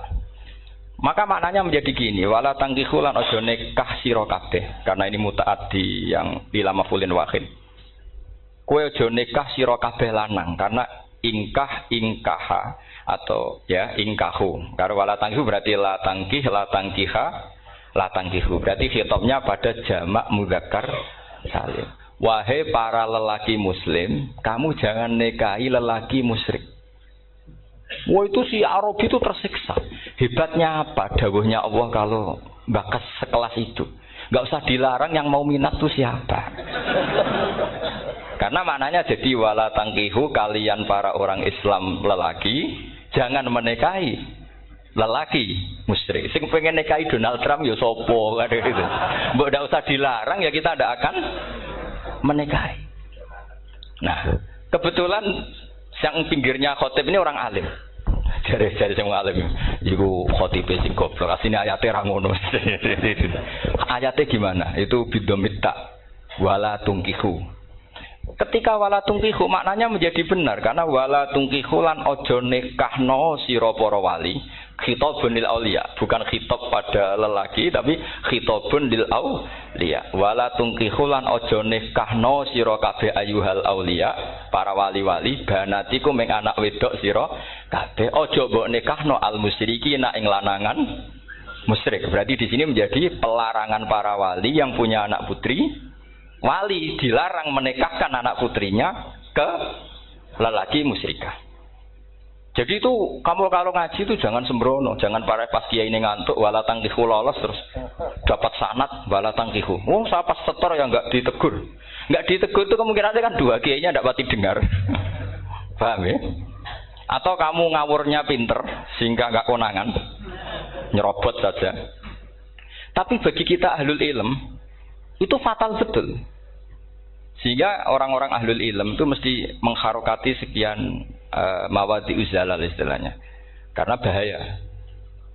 Maka maknanya menjadi gini, wala tangkihul lan aja nikah sira kabeh karena ini mutaaddi yang bila mafulin wahid. Kowe aja nikah sira kabeh lanang karena ingkaha atau ya ingkahu. Karo wala tangkihu berarti la tangkiha la tangkihu. Berarti khitabnya pada jamak mudzakkar salim. Wahai para lelaki muslim, kamu jangan nikahi lelaki musyrik. Wah itu si Arabi itu tersiksa. Hebatnya apa? Dawuhnya Allah kalau bakas sekelas itu. Gak usah dilarang, yang mau minat tuh siapa? Karena maknanya jadi wala tangkihu, kalian para orang Islam lelaki jangan menikahi lelaki musyrik. Sing pengen nikahi Donald Trump ya sopo kan gitu. Mbok ndak usah dilarang ya kita ndak akan menikahi. Nah, kebetulan yang pinggirnya khotib ini orang alim. Jare sing alim iku khotibe sing goblok. Asline ayate ra ngono. Ayate gimana? Itu bidomita wala tungkihu. Ketika wala tungkihu maknanya menjadi benar karena wala tungkihu lan ojo nikahno sira para wali. Khitabun lil auliya, bukan khitab pada lelaki tapi khitabun lil auliya. Wala tungkihu lan ojo nikahno sira kabeh ayuhal auliya, para wali-wali banatiku ming anak wedok sira kabeh. Ojo mbok nikahno al musyriki nak ing lanangan musyrik. Berarti di sini menjadi pelarangan para wali yang punya anak putri. Wali dilarang menikahkan anak putrinya ke lelaki musyrikah. Jadi itu kamu kalau ngaji itu jangan sembrono, jangan para pas kiai ini ngantuk wala tangkihu lolos terus dapat sanad wala tangkihu. Wong saya pas setor yang enggak ditegur. Enggak ditegur itu kemungkinannya kan dua kiainya enggak pati dengar. Paham ya? Atau kamu ngawurnya pinter sehingga enggak konangan. Nyerobot saja. Tapi bagi kita ahlul ilm itu fatal betul. Sehingga orang-orang ahlul ilm itu mesti mengharokati sekian mawadi uzalal istilahnya. Karena bahaya.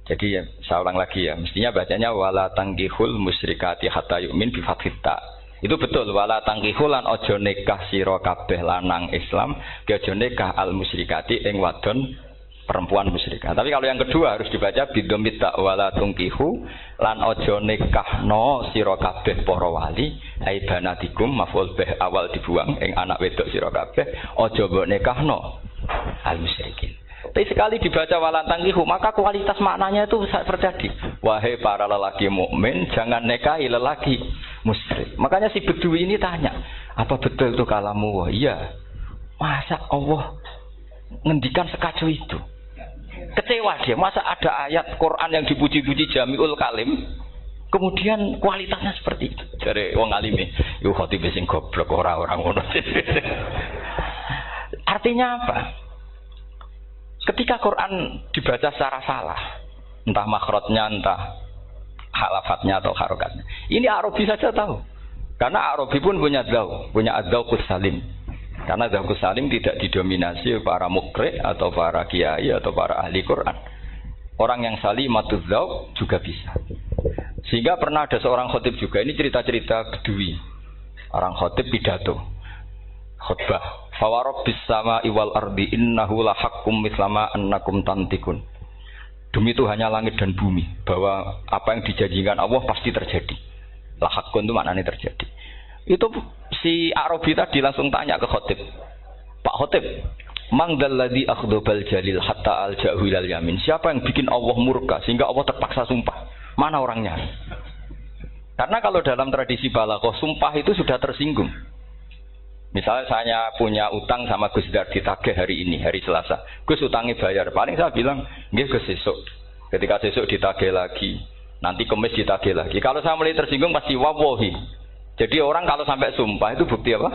Jadi ya, saya ulang lagi ya, mestinya bacanya wala tangkihul musyrikati hatta yu'min bi fathita. Itu betul, wala tangkihul lan aja nikah sira kabeh lanang Islam, aja nikah al musyrikati ing wadon perempuan musyrikah. Tapi kalau yang kedua harus dibaca bidomita wala tungkihu lan aja nikahno sira kabeh para wali ai banatikum maf'ul bih awal dibuang ing anak wedok sira kabeh aja mbok nikahno al musyrikin. Tapi sekali dibaca wala tangkihu maka kualitas maknanya itu terjadi. Wahai para lelaki mukmin jangan nikahi lelaki musyrik. Makanya si Bedui ini tanya, apa betul itu kalamu? Wah, iya. Masa Allah ngendikan sekacau itu? Kecewa dia, masa ada ayat Quran yang dipuji-puji Jamiul Kalim kemudian kualitasnya seperti itu. Dari wong alime, yo khotib sing goblok orang ngono. Artinya apa? Ketika Quran dibaca secara salah, entah makhrajnya, entah halafatnya atau harokatnya. Ini Arabi saja tahu. Karena Arabi pun punya adzauqus salim. Karena adzauqus salim tidak didominasi para mukri atau para kiai atau para ahli Quran. Orang yang salimatuz dzauq juga bisa. Sehingga pernah ada seorang khotib juga, ini cerita-cerita Bedui. Orang khotib pidato. Khutbah. Fawarabbis sama'i wal ardi innahu lahaqqum mislama annakum tantikun. Demi Tuhannya langit dan bumi, bahwa apa yang dijanjikan Allah pasti terjadi. Lahaqqun itu maknanya terjadi. Itu si Arabi tadi langsung tanya ke khotib. Pak khotib, man dzalladzi akhdhabal jalil hatta alja'hu ilal yamin. Siapa yang bikin Allah murka sehingga Allah terpaksa sumpah? Mana orangnya? Karena kalau dalam tradisi balaghah sumpah itu sudah tersinggung. Misalnya saya punya utang sama Gus Dar ditagih hari ini, hari Selasa. Gus utangnya bayar. Paling saya bilang, nggih Gus sesuk. Ketika sesuk ditagih lagi, nanti Kamis ditagih lagi. Kalau saya mulai tersinggung pasti wawahi. Jadi orang kalau sampai sumpah itu bukti apa?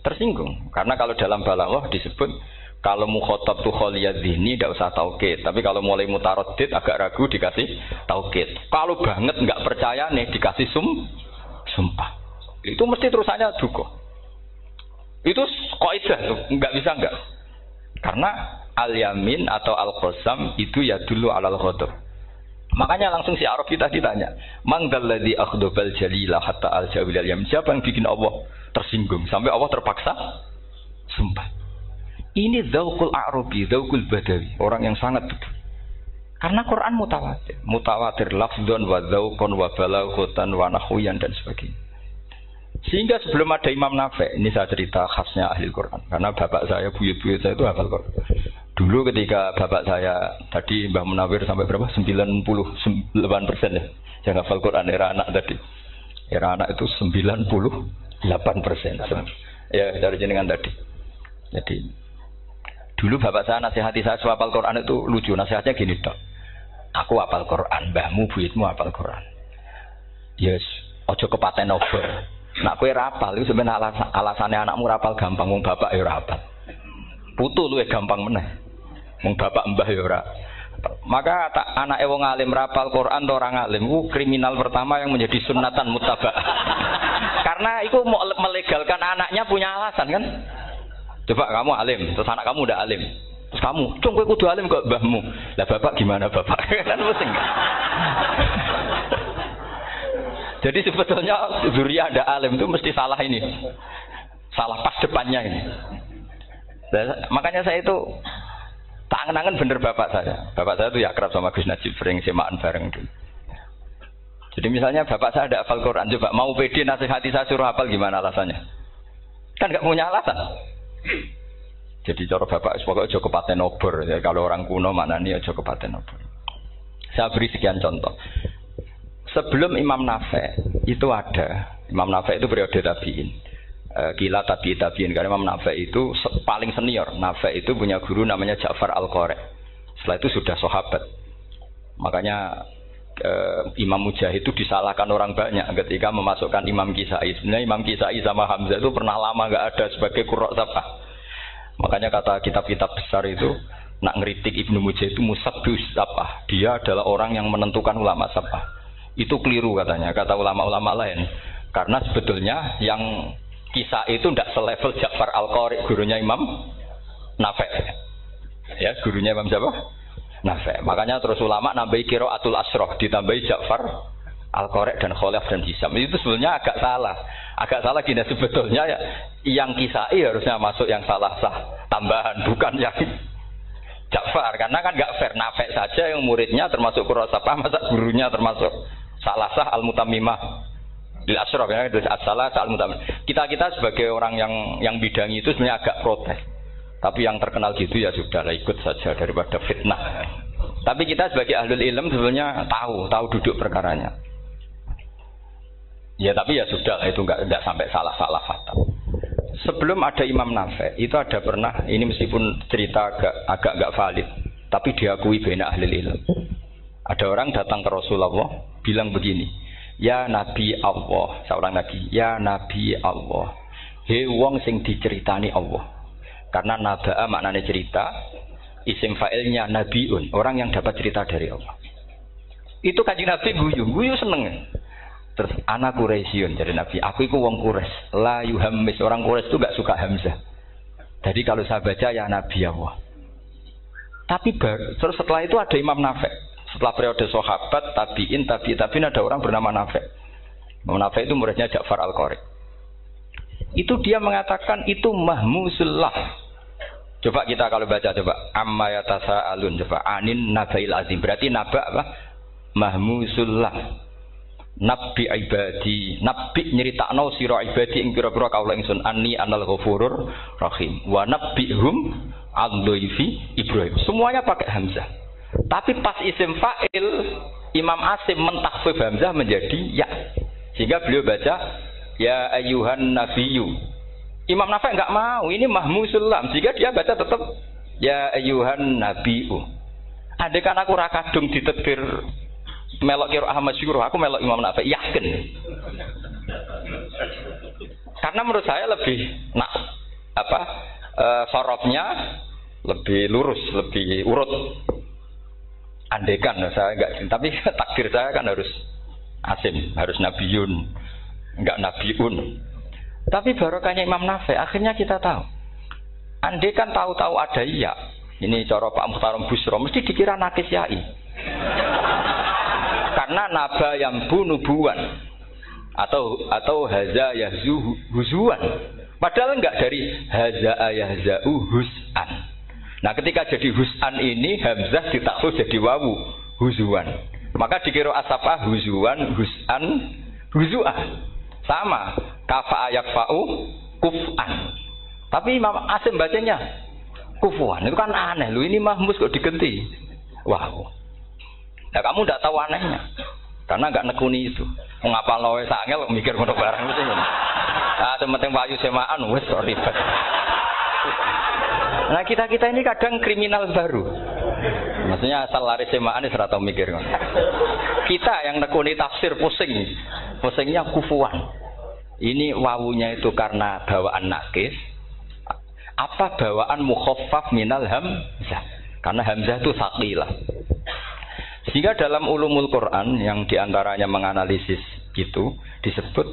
Tersinggung. Karena kalau dalam balaghah disebut kalau mukhatab tu khaliyadzihni tidak usah taukid. Tapi kalau mulai mutaraddid agak ragu dikasih taukid. Kalau banget nggak percaya nih dikasih sumpah. Itu mesti terusannya duga. Itu kaidah tuh, enggak bisa enggak. Karena al-yamin atau al-qasam itu ya dulu alal ghadab. Makanya langsung si Arabi tadi tanya, "Man dzalladzi akhdhabal jalila hatta al-jawil al-yamin?" Siapa yang bikin Allah tersinggung sampai Allah terpaksa sumpah? Ini dzauqul Arabi, dzauqul Badawi, orang yang sangat betul. Karena Quran mutawatir lafdzon wa dzauqon wa balaghatan wa nahwiyan dan sebagainya. Sehingga sebelum ada Imam Nafi', ini saya cerita khasnya ahli Quran. Karena bapak saya, buyut-buyut saya itu hafal Quran. Dulu ketika bapak saya, tadi Mbah Munawir sampai berapa? 98% ya. Yang hafal Quran, era anak tadi. Era anak itu 98%. 8%. Ya, dari jenengan tadi. Jadi dulu bapak saya nasihati saya hafal Quran itu lucu. Nasihatnya gini, Dok. Aku hafal Quran, mbahmu buyutmu hafal Quran. Yes, ojo kepaten over. Nak kowe rapal itu sebenarnya alasannya anakmu rapal gampang, wong bapak ya rapal. Putu luwih gampang meneh. Wong bapak mbah ya ora. Maka anake wong alim rapal Quran atau orang alim ku kriminal pertama yang menjadi sunatan muttaba. Karena itu mau melegalkan anaknya punya alasan kan? Coba kamu alim, terus anak kamu udah alim. Terus kamu, "Cung kowe kudu alim kok mbahmu." Lah bapak gimana bapak? Kan pusing. Jadi sebetulnya zuriat ada alim itu mesti salah ini. Salah pas depannya ini. Makanya saya itu tak angen-angen bener bapak saya. Bapak saya itu ya akrab sama Gus Najib, sering semaan bareng dulu. Jadi misalnya bapak saya ada hafal Quran, coba mau pede nasihati saya suruh hafal gimana alasannya? Kan nggak punya alasan. Jadi cara bapak pokoknya aja kepaten obor. Ya, kalau orang kuno mana nih aja kepaten obor. Saya beri sekian contoh. Sebelum Imam Nafi itu ada, Imam Nafi itu periode tabi'in. Kila tabi'in karena Imam Nafi itu paling senior. Nafi itu punya guru namanya Ja'far Al-Qari. Setelah itu sudah sahabat. Makanya Imam Mujahid itu disalahkan orang banyak ketika memasukkan Imam Kisai. Sebenarnya Imam Kisai sama Hamzah itu pernah lama nggak ada sebagai qurra sab'ah. Makanya kata kitab-kitab besar itu nak ngeritik Ibnu Mujahid itu musabbih sab'ah. Dia adalah orang yang menentukan ulama sab'ah. Itu keliru katanya, kata ulama-ulama lain. Karena sebetulnya yang Kisai itu tidak selevel Ja'far Al-Qari, gurunya Imam Nafi. Ya, gurunya Imam siapa? Nafi. Makanya terus ulama nambahi qiraatul asroh, ditambahi Ja'far Al-Qari dan Khalaf dan Hisam. Itu sebenarnya agak salah. Agak salah gini sebetulnya ya, yang Kisai harusnya masuk yang salah sah tambahan, bukan yang Ja'far. Karena kan nggak fair, Nafi saja yang muridnya termasuk Qurrasabah, masa gurunya termasuk salah sah al-mutammimah lil asyraf ya, itu salah sah al-mutammimah. Kita sebagai orang yang bidangi itu sebenarnya agak protes. Tapi yang terkenal gitu ya sudah lah, ikut saja daripada fitnah. Tapi kita sebagai ahlul ilm sebenarnya tahu duduk perkaranya. Ya tapi ya sudah lah, itu enggak sampai salah fatal. Sebelum ada Imam Nafi itu ada pernah, ini meskipun cerita agak enggak valid, tapi diakui bena ahlul ilm. Ada orang datang ke Rasulullah bilang begini, "Ya Nabi Allah," seorang Nabi, "Ya Nabi Allah, he wong sing diceritani Allah." Karena naba'a maknanya cerita, isim fa'ilnya nabiun, orang yang dapat cerita dari Allah. Itu Kanjeng Nabi guyu seneng. Terus anak Quraisyun, jadi Nabi, aku itu wong Quraisy, la yuhammis, orang Quraisy itu gak suka hamzah. Jadi kalau saya baca ya Nabi Allah. Tapi terus setelah itu ada Imam Nafi. Setelah periode sahabat, tabi'in ada orang bernama Nafi. Imam Nafi itu muridnya Ja'far Al-Qari. Itu dia mengatakan itu mahmusullah. Coba kita kalau baca coba amma yatasaalun, coba anin nabail azim. Berarti naba apa? Mahmusullah. Nabi ibadi, nabi nyeritakno sira ibadi ing pira-pira kaula ingsun anni anal ghafurur rahim. Wa nabbihum al-dhaifi Ibrahim. Semuanya pakai hamzah. Tapi pas isim fa'il Imam Asim mentakhfif hamzah menjadi ya. Sehingga beliau baca ya ayyuhan nabiyyu. Imam Nafi enggak mau, ini mahmusul lam. Sehingga dia baca tetap ya ayyuhan nabiyyu. Andai kan aku ra kadung ditekbir melok qiraah masyhur, aku melok Imam Nafi, yakin. Karena menurut saya lebih sorofnya lebih lurus, lebih urut. Andekan saya enggak, tapi takdir saya kan harus Asim, harus Nabiyun, enggak Nabiun. Tapi barokahnya Imam Nafi, akhirnya kita tahu. Andekan tahu-tahu ada iya, ini cara Pak Muhtaram Busro, mesti dikira nakis yai. Karena naba yang bunubuan atau haza yahzu huzuan. Padahal enggak dari haza yahza'u hus'an. Nah ketika jadi hus'an ini hamzah ditakhfif jadi wawu huzuan. Maka dikira asapa huzuan, hus'an, huzu'ah. Sama kafa yakfa'u kuf'an. Tapi Imam Asim bacanya kufuan. Itu kan aneh loh, ini mahmus kok diganti. Wow. Nah kamu tidak tahu anehnya. Karena enggak nekuni itu. Mengapa loe sangel mikir ngono barang mesti. Ah, sementing payu semaan wis ribet. Nah, kita ini kadang kriminal baru. Maksudnya asal lari semaan ora tau mikir. Kita yang nekuni tafsir pusing. Pusingnya kufuan. Ini wawunya itu karena bawaan nakis. Apa bawaan mukhaffaf minal hamzah? Karena hamzah itu tsaqilah. Sehingga dalam ulumul Quran yang diantaranya menganalisis gitu disebut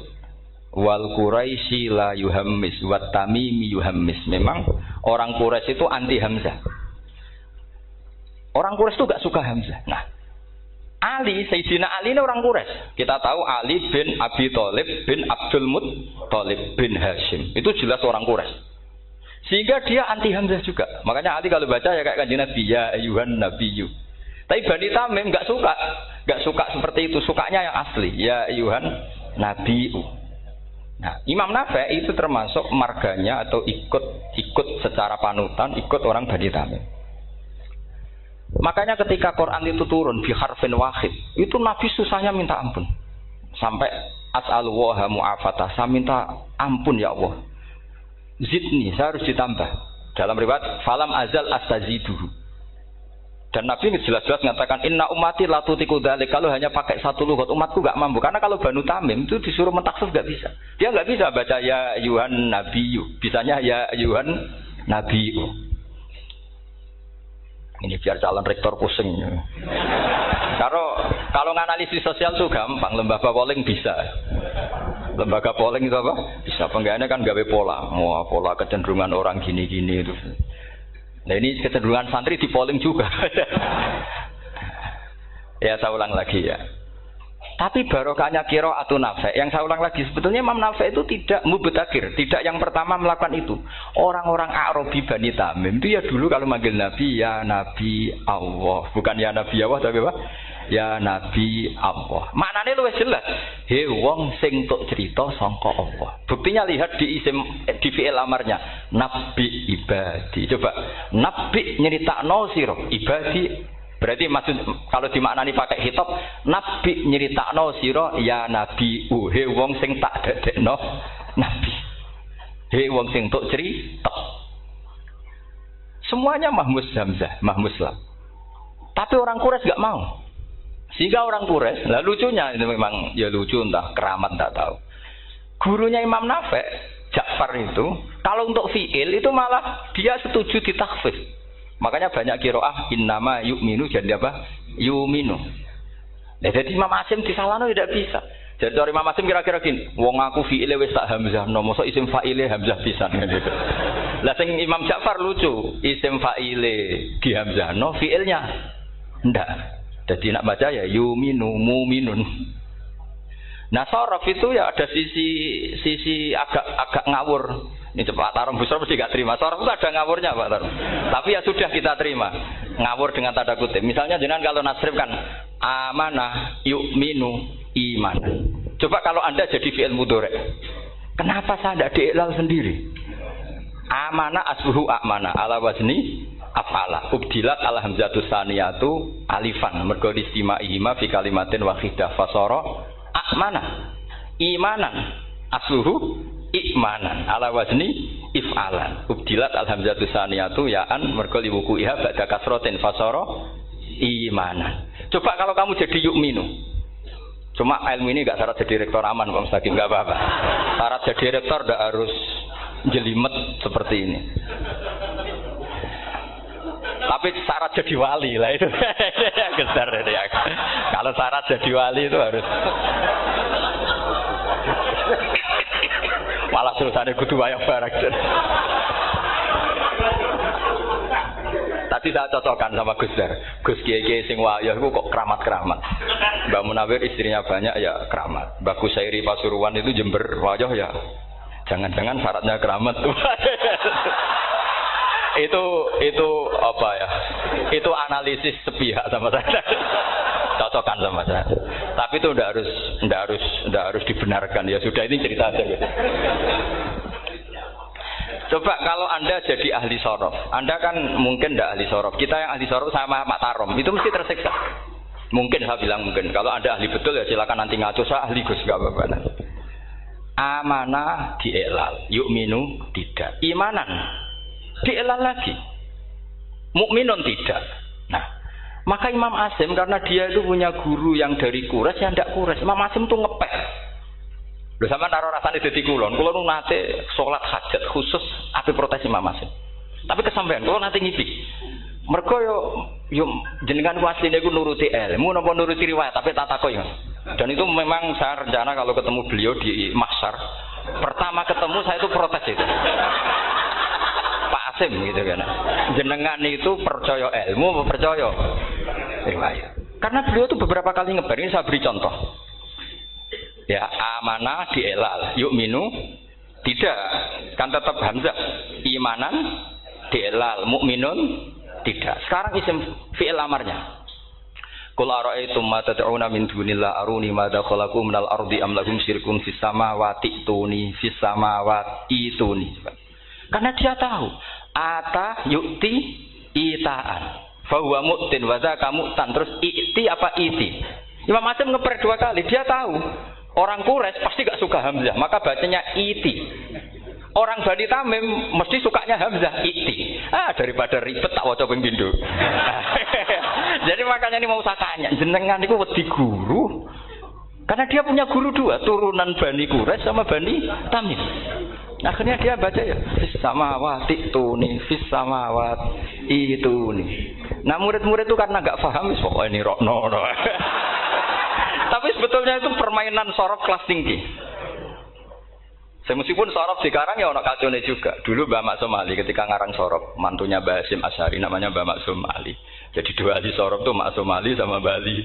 wal Quraisy la yuhammis wat tamimi yuhammis. Memang orang Quraisy itu anti hamzah. Orang Quraisy itu gak suka hamzah. Nah, Ali, Sayyidina Ali ini orang Quraisy. Kita tahu Ali bin Abi Thalib bin Abdul Muttalib bin Hashim. Itu jelas orang Quraisy. Sehingga dia anti hamzah juga. Makanya Ali kalau baca ya kayak Kanjeng Nabi, ya ayyuhan nabiyyu. Tapi Bani Tamim gak suka seperti itu. Sukanya yang asli, ya ayyuhan nabiyyu. Nah, Imam Nafi' itu termasuk marganya atau ikut secara panutan, ikut orang Bani Tamim. Makanya ketika Quran itu turun bi harfin wahid, itu Nabi susahnya minta ampun. Sampai as'alullaha mu'afatah, saya minta ampun ya Allah. Zidni, saya harus ditambah. Dalam riwayat falam azal astaziduhu. Dan Nabi jelas-jelas mengatakan inna ummati la tutiku dzalik. Kalau hanya pakai satu lughat umatku enggak mampu. Karena kalau Banu Tamim itu disuruh mentaksir enggak bisa. Dia enggak bisa baca ya ayyuhan nabiyyu. Bisanya ya ayyuhan nabiyyu. Ini biar calon rektor pusing. Kalau nganalisis sosial tuh gampang, lembaga polling bisa. Lembaga polling itu apa? Bisa. Penggaweannya kan gawe pola. Wah, pola kecenderungan orang gini-gini itu. Nah, ini kecenderungan santri di polling juga. Ya, saya ulang lagi ya. Tapi barokahnya qiraatun Nafi'. Yang saya ulang lagi, sebetulnya Imam Nafi' itu tidak mubtadhir, tidak yang pertama melakukan itu. Orang-orang Arabi Bani Tamim itu ya dulu kalau manggil Nabi ya Nabi Allah, bukan ya Nabi Allah tapi apa? Ya Nabi Allah. Maknanya luwih jelas. He wong sing tok cerita sangka Allah. Buktinya lihat di fi'il amarnya, Nabi ibadi. Coba, Nabi nyeritakno sira ibadi. Berarti maksud kalau dimaknani pakai khitab, Nabi nyeritakno sira ya Nabi, he wong sing tak dadekno Nabi. He wong sing tok cerita. Semuanya mahmus hamzah, mahmus lam. Tapi orang Quraisy enggak mau. Sehingga orang Quraisy, lah lucunya itu memang ya lucu entah keramat enggak tahu. Gurunya Imam Nafi', Ja'far itu, kalau untuk fi'il itu malah dia setuju ditakhfif. Makanya banyak qiraah innama yu'minu jadi apa? Yu'minu. Nah, jadi Imam Asim disalahno tidak bisa. Jadi dari Imam Asim kira-kira gini, wong aku fi'ile wis tak hamzah, no mosok isim fa'ile hamzah pisan gitu. Lah sing Imam Ja'far lucu, isim fa'ile di hamzah, no fi'ilnya ndak. Jadi nak baca ya yu'minu mu'minun. Nah, sorof itu ya ada sisi agak ngawur. Ini Pak Tarom Busro mesti gak terima. Sorof itu ada ngawurnya Pak Tarom. Tapi ya sudah kita terima. Ngawur dengan tanda kutip. Misalnya jangan kalau nasrif kan amanah yu'minu imanah. Coba kalau Anda jadi fi'il mudhari'. Kenapa saya tidak diiklal sendiri? Amanah asluhu amana ala wazni af'ala. Ubdilat al hamzatu saniyatu alifan. Mergo istimaihima fi kalimatin wahidah fasara amana. Imanan asluhu ikmanan ala wazni if'alan ubdilat al hamzatu saniyatu ya'an mergo liwuku iha ba'da kasratin fasara imanan. Coba kalau kamu jadi yu'minu. Cuma ilmu ini enggak syarat jadi rektor aman Pak Mustaqim, enggak apa-apa. Syarat jadi rektor enggak harus jelimet seperti ini. Tapi syarat jadi wali lah itu. Geser ya. Kalau syarat jadi wali itu harus malah terusane kudu wayang barang. Tadi saya cocokkan sama Gus Dar. Gus Kiai sing wayah iku kok keramat-keramat. Mbak Munawir istrinya banyak ya keramat. Mbak Kusairi Pasuruan itu Jember wayah ya. Jangan-jangan syaratnya keramat tuh. itu apa ya? Itu analisis sepihak sama saya. Cocokkan sama saya. Tapi itu ndak harus dibenarkan ya. Sudah ini cerita aja gitu. Coba kalau Anda jadi ahli sorof, Anda kan mungkin ndak ahli sorof. Kita yang ahli sorof sama Pak Tarom itu mesti tersiksa. Mungkin saya bilang mungkin. Kalau Anda ahli betul ya silakan nanti ngaco saya ahli Gus enggak apa-apa. Amanah dielal, yu'minu tidak. Imanan dielal lagi. Mukminun tidak. Nah, maka Imam Asim karena dia itu punya guru yang dari Quraisy yang tidak Quraisy. Imam Asim tuh ngepek. Lho sampean karo rasane dadi kulon nate salat hajat khusus ape protes Imam Asim. Tapi kesampean kula nate ngipik. Mergo yo jenengan wasine iku nuruti ilmu napa nuruti riwayat tapi tak takok ya. Dan itu memang saya rencana kalau ketemu beliau di Mahsyar, pertama ketemu saya itu protes itu. Pak Asim gitu kan. Jenengan itu percaya ilmu apa percaya riwayat? Karena beliau itu beberapa kali ngebar, ini saya beri contoh. Ya, amanah dielal, yu'minu tidak. Kan tetap hamzah. Imanan dielal, mukminun tidak. Sekarang isim fi'il amarnya. Qul ara'aytum ma tad'una min dunillah aruni ma dakhalaqu minal ardi am lahum syirkun fis samawati tuni fis samawati tuni. Karena dia tahu ata yu'ti itaan fa huwa mu'tin wa dzaka mu'tan terus i'ti apa iti. Imam Asim ngeper 2 kali, dia tahu orang Quraisy pasti gak suka hamzah, maka bacanya iti. Orang Bani Tamim mesti sukanya hamzah iti. Daripada ribet tak waca ping pindho. Jadi makanya ini mau saya tanya, jenengan niku wedi guru. Karena dia punya guru 2, turunan Bani Quraisy sama Bani Tamim. Akhirnya dia baca ya fis samawati tuni fis samawati tuni. Nah murid-murid itu karena enggak paham wis pokoke ini rokno. Tapi sebetulnya itu permainan sorof kelas tinggi. Meskipun sorof sekarang ya ono kacone juga. Dulu Mbak Maksum Ali ketika ngarang sorof, mantunya Mbak Hasyim Asy'ari namanya Mbak Maksum Ali. Jadi 2 ahli sorof tuh Maksum Ali sama Mbak Ali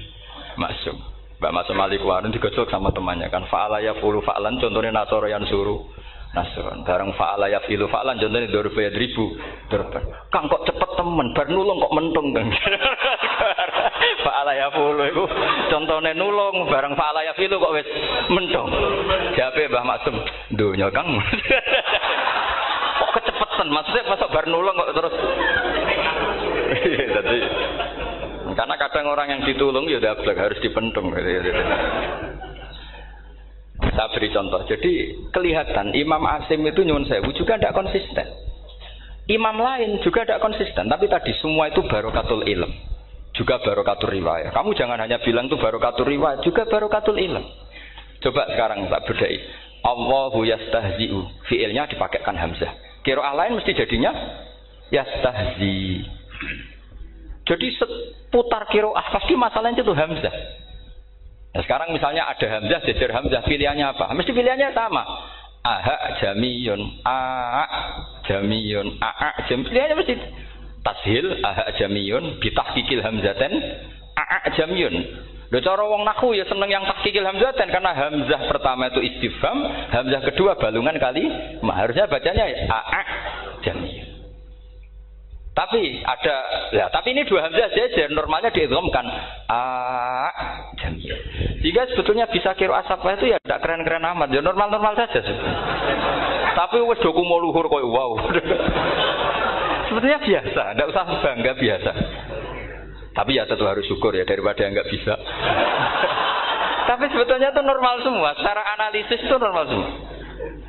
Maksum. Mbak Maksum Ali kemarin digocok sama temannya kan fa'ala yaqulu fa'lan contohnya nasara yang suruh nasron. Bareng fa'ala yafilu fa'lan contohnya dorba yadribu dorban. Kang kok cepet temen bar nulung kok mentung Kang. Fa'ala yafulu iku contohnya nulung bareng fa'ala yafilu kok wis mentung. Jawabe Mbah Maksum, "Donya Kang." Kok kecepetan maksudnya masuk bar nulung kok terus. Jadi karena kadang orang yang ditulung ya dablek harus dipentung gitu. Saya beri contoh. Jadi kelihatan Imam Asim itu nyuwun sewu juga tidak konsisten. Imam lain juga tidak konsisten. Tapi tadi semua itu barokatul ilm. Juga barokatul riwayat. Kamu jangan hanya bilang itu barokatul riwayat. Juga barokatul ilm. Coba sekarang tak bedai. Allahu yastahzi'u. Fi'ilnya dipakaikan hamzah. Qiraah lain mesti jadinya yastahzi. Jadi seputar qiraah pasti masalahnya itu hamzah. Nah, sekarang misalnya ada hamzah, jejer hamzah, pilihannya apa? Mesti pilihannya sama. Aha jamiyun, a jamiyun, a jam. Pilihannya mesti tashil, aha jamiyun, bitahqiqil hamzaten, a jamiyun. Lho cara wong nahwu ya seneng yang tahqiqil hamzaten karena hamzah pertama itu istifham, hamzah kedua balungan kali, harusnya bacanya a jamiyun. Tapi ada, ya, tapi ini 2 hamzah saja normalnya diidghamkan jamiyah. Jika sebetulnya bisa qiraah safah itu ya tidak keren-keren amat, ya normal-normal saja. Tapi wis doku mau luhur koyo wow. Sebetulnya biasa, tidak usah bangga biasa. Tapi ya tetap harus syukur ya daripada yang nggak bisa. Tapi sebetulnya itu normal semua, secara analisis itu normal semua.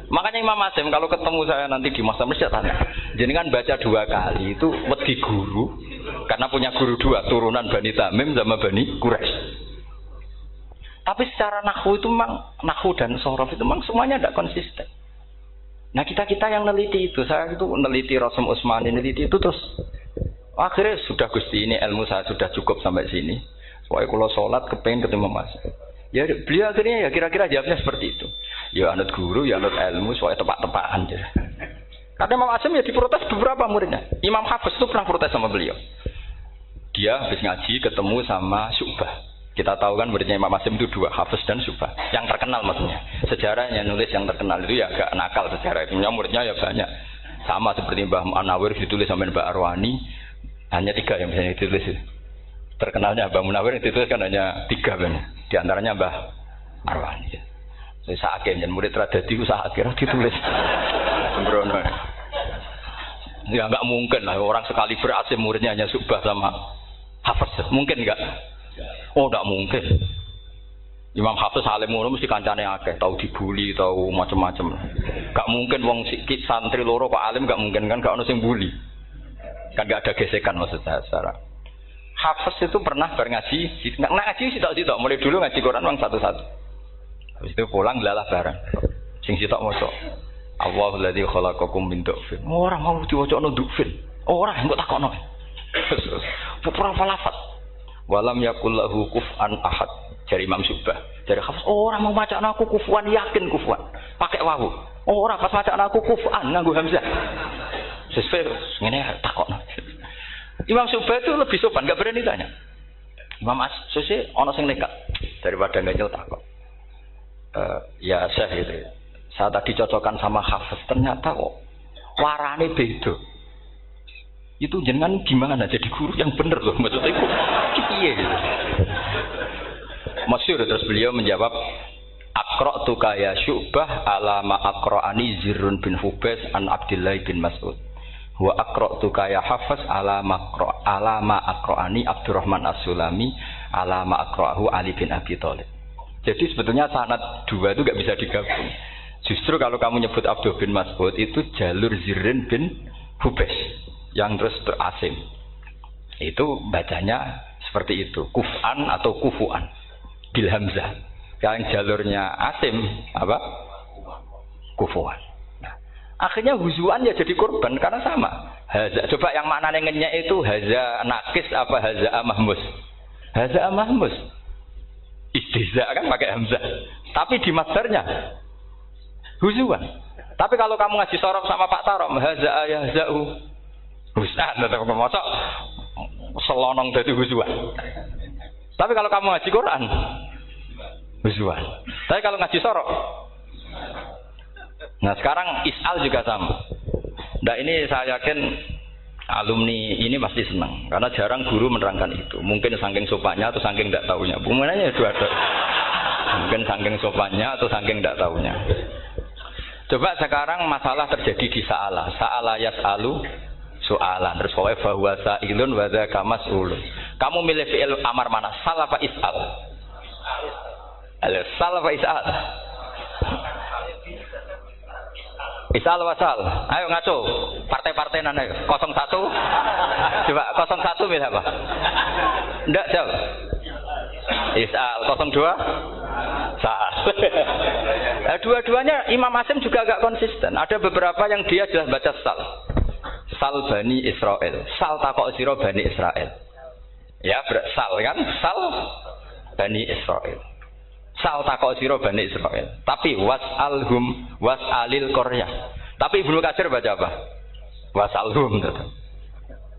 Makanya Imam Asim kalau ketemu saya nanti di masa mesti tanya, jenengan baca 2 kali itu wedi guru karena punya guru 2 turunan Bani Tamim sama Bani Quraisy. Tapi secara nahwu itu memang nahwu dan sorof itu memang semuanya tidak konsisten. Nah kita yang neliti itu, saya itu neliti Rasul Utsmani neliti itu terus akhirnya sudah Gusti ini ilmu saya sudah cukup sampai sini. Soalnya kalau sholat kepengen ketemu Mas. Ya beliau akhirnya ya kira-kira jawabnya seperti itu. Ya anut guru, ya anut ilmu, soalnya tepak-tepakan. Karena Imam Asim ya diprotes beberapa muridnya. Imam Hafiz itu pernah protes sama beliau. Dia habis ngaji ketemu sama Syu'bah. Kita tahu kan muridnya Imam Asim itu 2, Hafiz dan Syu'bah. Yang terkenal maksudnya. Sejarahnya nulis yang terkenal itu ya agak nakal sejarah itu. Muridnya ya banyak. Sama seperti Mbah Munawir ditulis sama Mbah Arwani. Hanya 3 yang bisa ditulis. Terkenalnya Mbah Munawir ditulis kan hanya 3 banyak. Di antaranya Mbah Arwani. Saya sakit, dan murid tradisi itu saya kira ditulis. Sembrono. Ya nggak mungkin lah orang sekali berasim muridnya hanya Syu'bah sama Hafiz. Mungkin nggak? Oh nggak mungkin. Imam Hafiz alim ngono mesti kancane akeh, tahu dibuli, tahu macam-macam. Gak mungkin wong sikit santri loro kok alim gak mungkin kan gak ono sing bully. Kan gak ada gesekan maksud saya secara. Hafiz itu pernah ngaji, ngaji sitok-sitok mulai dulu ngaji Quran wong satu-satu. Habis itu pulang lalah bareng. Sing sitok maca. Allahul ladzi khalaqakum min dhufin. Ora mau diwacana dhufin. Ora mbok takokno. Pura falafat. Walam yakul lahu kuf'an ahad. Dari Imam Subah. Dari Hafiz, orang mau macam aku kufuan, yakin kufuan. Pakai wawu. Orang pas macam aku kufuan, nganggo hamzah. Sesuai, ini takut. Imam Subah itu lebih sopan, nggak berani tanya. Imam As-Susi, ono sing nekat. Daripada nggak nyel takut. Ya Syekh gitu. Saya tadi cocokkan sama Hafiz, ternyata kok warane beda. Itu jenengan gimana jadi guru yang bener loh, maksudnya itu piye gitu. Masyhur terus beliau menjawab Aqra'tu ya Syu'bah ala ma aqra'ani Zirrun bin Hubais an Abdullah bin Mas'ud. Wa aqra'tu ya Hafiz ala ma aqra'ani Abdurrahman As-Sulami ala ma aqra'ahu Ali bin Abi Thalib. Jadi sebetulnya sanad dua itu enggak bisa digabung. Justru kalau kamu nyebut Abdul bin Mas'ud itu jalur Zirrun bin Hubais yang terus terasim. Itu bacanya seperti itu, kuf'an atau kufu'an. Bil hamzah. Yang jalurnya asim apa? Kufuan. Nah, akhirnya huzuan ya jadi korban karena sama. Haza, coba yang maknanya ngenyek itu haza nakis apa haza mahmus? Haza mahmus. Istihza kan pakai hamzah. Tapi di masdarnya huzuan. Tapi kalau kamu ngaji sorok sama Pak Tarom haza ayahzau. Huzan atau mosok selonong dari huzuan. Tapi kalau kamu ngaji Quran, huzuan. Tapi kalau ngaji sorok, nah sekarang is'al juga sama. Nah ini saya yakin alumni ini pasti senang, karena jarang guru menerangkan itu. Mungkin saking sopannya atau saking tidak tahunya. Bagaimana dua-dua. Mungkin saking sopannya atau saking tidak tahunya. Coba sekarang masalah terjadi di sa'ala. Sa'ala yas'alu soalan. Terus pokoknya bahwa sa'ilun wa dzaka mas'ulun. Kamu milih fi'il amar mana? Sal apa is'al? Sal apa is'al? Is'al wa sal. Ayo ngaco. Partai-partai nana 01. Coba 01 milih apa? Enggak jawab. Is'al 02. Sal. Nah, dua-duanya Imam Asim juga agak konsisten. Ada beberapa yang dia jelas baca sal. Sal Bani Israel. Sal takok sira Bani Israel. Ya, sal kan? Sal Bani Israel. Sal takok sira Bani Israel. Tapi was'alhum was'alil qaryah. Tapi Ibnu Katsir baca apa? Was'alhum.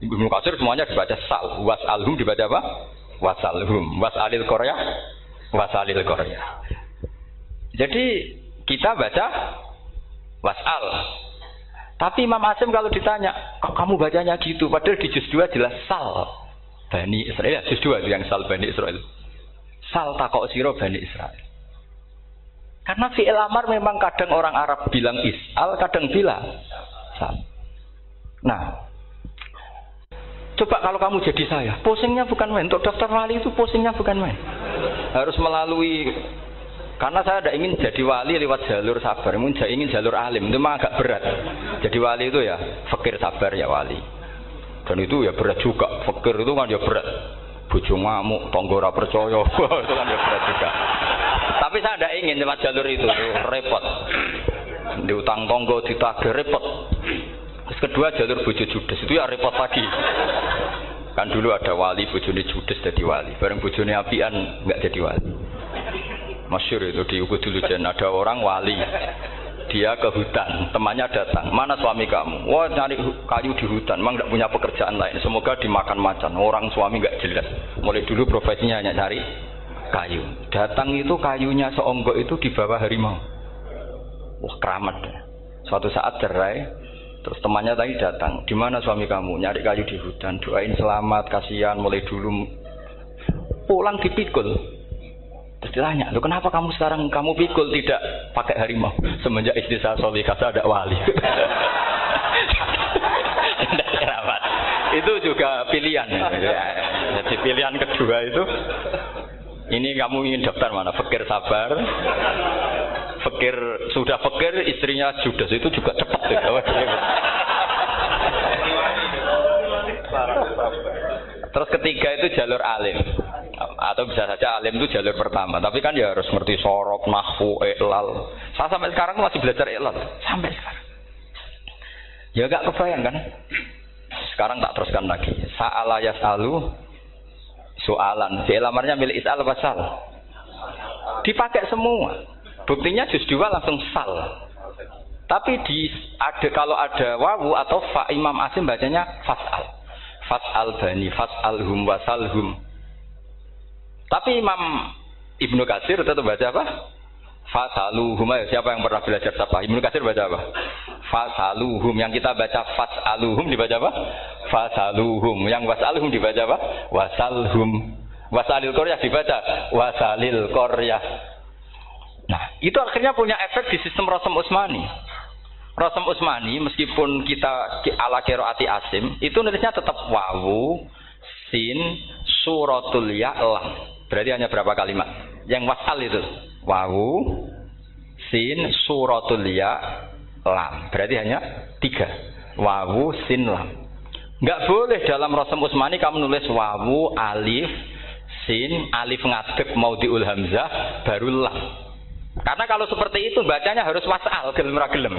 Ibnu Katsir semuanya dibaca sal. Was'alhum dibaca apa? Was'alhum. Was'alil qaryah. Was'alil qaryah. Jadi kita baca was'al. Tapi Imam Asim kalau ditanya, kok kamu bacanya gitu? Padahal di juz 2 jelas sal Bani Israel. Juz 2 itu yang sal Bani Israel. Sal takok sira Bani Israel. Karena fi'il amar memang kadang orang Arab bilang is'al, kadang bilang sal. Nah, coba kalau kamu jadi saya, pusingnya bukan main. Untuk daftar wali itu pusingnya bukan main. Harus melalui. Karena saya tidak ingin jadi wali lewat jalur sabar, ingin jalur alim. Itu memang agak berat. Jadi wali itu ya fakir sabar ya wali. Dan itu ya berat juga. Fakir itu kan ya berat. Bojo ngamuk, tangga ora percaya. Itu kan ya berat juga. Tapi saya tidak ingin lewat jalur itu repot. Diutang tangga ditagih repot. Terus kedua jalur bojo judes itu ya repot lagi. Kan dulu ada wali bojone judes jadi wali. Bareng bojone apian enggak jadi wali. Masyhur itu di Ukudulujan ada orang wali, dia ke hutan, temannya datang, mana suami kamu? Wah nyari kayu di hutan, memang tidak punya pekerjaan lain, semoga dimakan macan. Orang suami nggak jelas, mulai dulu profesinya hanya cari kayu. Datang itu kayunya seonggok itu di bawah harimau. Wah keramat. Suatu saat cerai, terus temannya tadi datang, di mana suami kamu? Nyari kayu di hutan, doain selamat, kasihan, mulai dulu. Pulang dipikul. Terus ditanya, loh kenapa kamu sekarang kamu pikul tidak pakai harimau? Semenjak istri saya solihah saya ada wali. Itu juga pilihan. Jadi pilihan kedua itu Ini kamu ingin daftar mana? Fakir sabar. Fakir sudah fakir, istrinya judes itu juga cepat tuh. Terus ketiga itu jalur alim. Atau bisa saja alim itu jalur pertama. Tapi kan ya harus ngerti sorok, nahwu, i'lal. Saya sampai sekarang masih belajar i'lal. Sampai sekarang. Ya gak kebayang kan? Sekarang tak teruskan lagi. Sa'ala yas'alu soalan. Si lamarnya milik is'al basal. Dipakai semua. Buktinya juz 2 langsung sal. Tapi kalau ada wawu atau fa, Imam Asim bacanya fas'al. Fas'al bani, fas'alhum wasalhum. Tapi Imam Ibnu Katsir tetap baca apa? Fasaluhum. Siapa yang pernah belajar sapa? Ibnu Katsir baca apa? Fasaluhum. Yang kita baca fasaluhum dibaca apa? Fasaluhum. Yang wasalhum dibaca apa? Wasalhum. Wasalil Qaryah dibaca wasalil Qaryah. Nah, itu akhirnya punya efek di sistem Rasam Utsmani. Rasam Utsmani meskipun kita ala qiraati Asim, itu nulisnya tetap wawu, sin, suratul ya, lam. Berarti hanya berapa kalimat? Yang wasal itu wawu, sin, suratul ya, lam. Berarti hanya 3. Wawu, sin, lam. Enggak boleh dalam Rasam Utsmani kamu nulis wawu, alif, sin, alif ngadeg maudhi'ul hamzah, baru lam. Karena kalau seperti itu bacanya harus wasal, gelem ra gelem.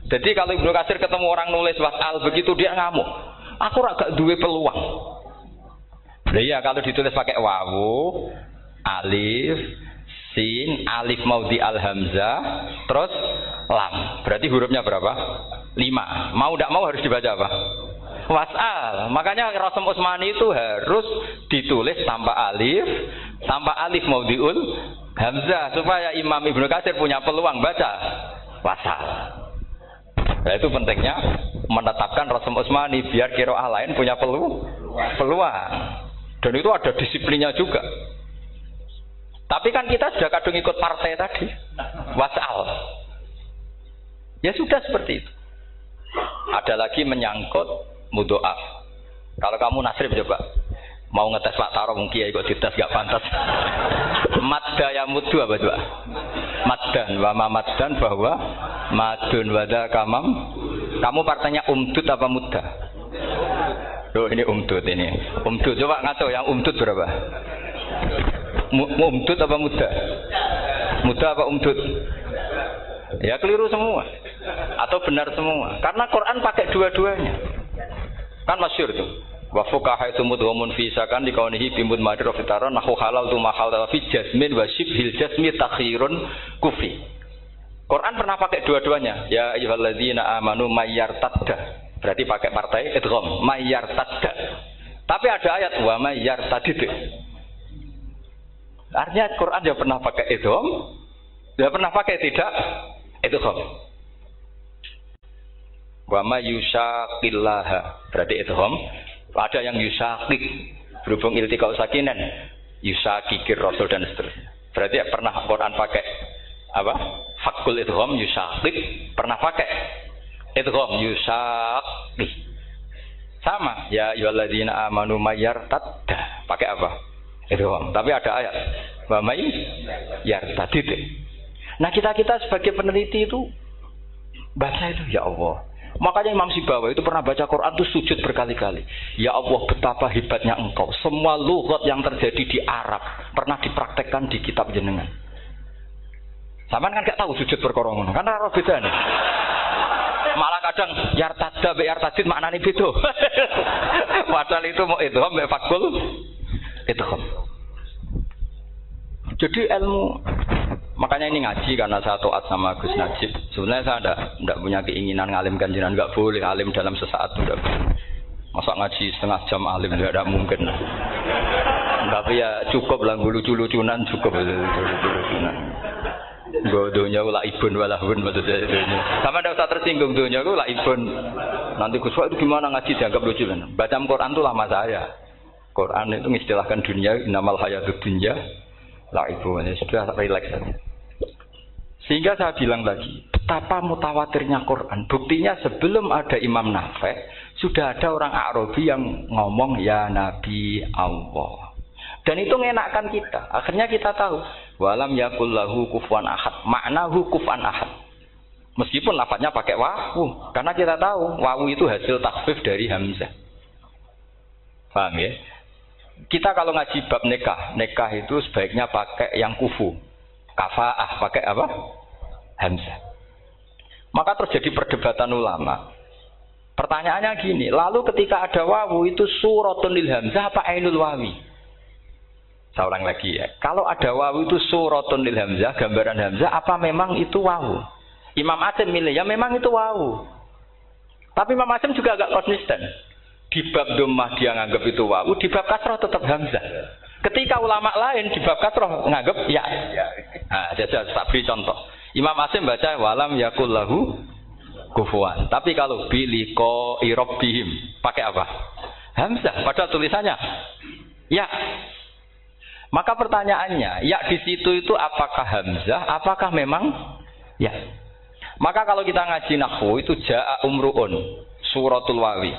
Jadi kalau Ibnu Katsir ketemu orang nulis wasal begitu dia ngamuk. Aku agak duwe peluang. Nah, iya kalau ditulis pakai wawu, alif, sin, alif maudhi al hamzah, terus lam. Berarti hurufnya berapa? 5. Mau tidak mau harus dibaca apa? Wasal. Makanya Rasam Utsmani itu harus ditulis tanpa alif maudhiul hamzah supaya Imam Ibnu Katsir punya peluang baca wasal. Nah, itu pentingnya menetapkan Rasam Utsmani biar qiraah lain punya peluang. Dan itu ada disiplinnya juga. Tapi kan kita sudah kadung ikut partai tadi. Wasal. Ya sudah seperti itu. Ada lagi menyangkut mudhoaf. Kalau kamu nasrib coba. Mau ngetes Pak Taro mungkin ya ikut dites gak pantas. Madda ya mudu apa coba? Maddan wa ma maddan bahwa madun wada kamam. Kamu partainya umdud apa mudda? Loh ini umdud ini. Umdud coba ngaco yang umdud berapa? Umdud apa mudda? Mudda apa umdud? Ya keliru semua. Atau benar semua. Karena Quran pakai dua-duanya. Kan masyhur tuh. Wa fuqaha itu mudhamun fi sakan di kaunihi bimud madra fitaran nahu halal tu mahal fi jasmin wa shibhil jasmi takhirun kufri. Quran pernah pakai dua-duanya. Ya ayyuhalladzina amanu mayyartadda. Berarti pakai partai idgham mayyartadda. Tapi ada ayat wa mayyartadid. Artinya Quran dia pernah pakai idgham, dia pernah pakai tidak idgham. Wa mayyushaqillaha berarti idgham. Ada yang yusakik berhubung iltiqau sakinan yusakikir rasul dan seterusnya. Berarti pernah Quran pakai apa? Fakul idgham yusakik, pernah pakai idgham yusakik. Sama ya ayyuhalladzina amanu mayyartadda pakai apa? Idgham. Tapi ada ayat wa may yartadid. Nah, kita sebagai peneliti itu baca itu ya Allah. Makanya Imam Sibawa itu pernah baca Quran itu sujud berkali-kali. Ya Allah, betapa hebatnya Engkau. Semua lughat yang terjadi di Arab pernah dipraktekkan di kitab jenengan. Sampean kan gak tahu sujud perkara ngono. Kan ora beda nih. Malah kadang yartada be yartadid maknane beda. Padahal itu mau idgham be fakul idgham. Jadi ilmu. Makanya ini ngaji karena saya taat sama Gus Najib. Sebenarnya saya tidak punya keinginan ngalimkan jenengan, nggak boleh alim dalam sesaat itu. Masa ngaji setengah jam alim tidak mungkin. Tapi ya cukup lah lucu-lucunan cukup lucu-lucunan. Godonya ulah ibun walahun maksudnya dunia. Sama tidak usah tersinggung dunia ulah ibun. Nanti Gus itu gimana ngaji dianggap lucu kan? Baca Quran itu lama saya. Quran itu mengistilahkan dunia inamal hayatud dunya la ibu. Sudah relax saja. Sehingga saya bilang lagi, betapa mutawatirnya Quran. Buktinya sebelum ada Imam Nafi', sudah ada orang Arabi yang ngomong ya Nabi Allah. Dan itu mengenakkan kita. Akhirnya kita tahu walam yakul lahu kufuwan ahad. Maknahu kufuwan ahad. Meskipun lafadznya pakai wawu, karena kita tahu wawu itu hasil takhfif dari hamzah. Paham ya? Kita kalau ngaji bab nikah itu sebaiknya pakai yang kufu. Kafaah pakai apa? Hamzah. Maka terjadi perdebatan ulama. Pertanyaannya gini, lalu ketika ada wawu itu suratun lil hamzah apa ainul wawi? Saya ulang lagi ya. Kalau ada wawu itu suratun lil hamzah, gambaran hamzah, apa memang itu wawu? Imam Asim milih, ya memang itu wawu. Tapi Imam Asim juga agak konsisten. Di bab dhammah dia nganggap itu wawu, di bab kasroh tetap hamzah. Ketika ulama lain di bab kasroh nganggap ya. Nah, saya beri contoh. Imam Asim baca walam yakul lahu kufuwan. Tapi kalau biliko irobbihim pakai apa? Hamzah. Padahal tulisannya ya. Maka pertanyaannya, ya di situ itu apakah hamzah? Apakah memang ya? Maka kalau kita ngaji nahwu itu jaa umruun suratul wawi.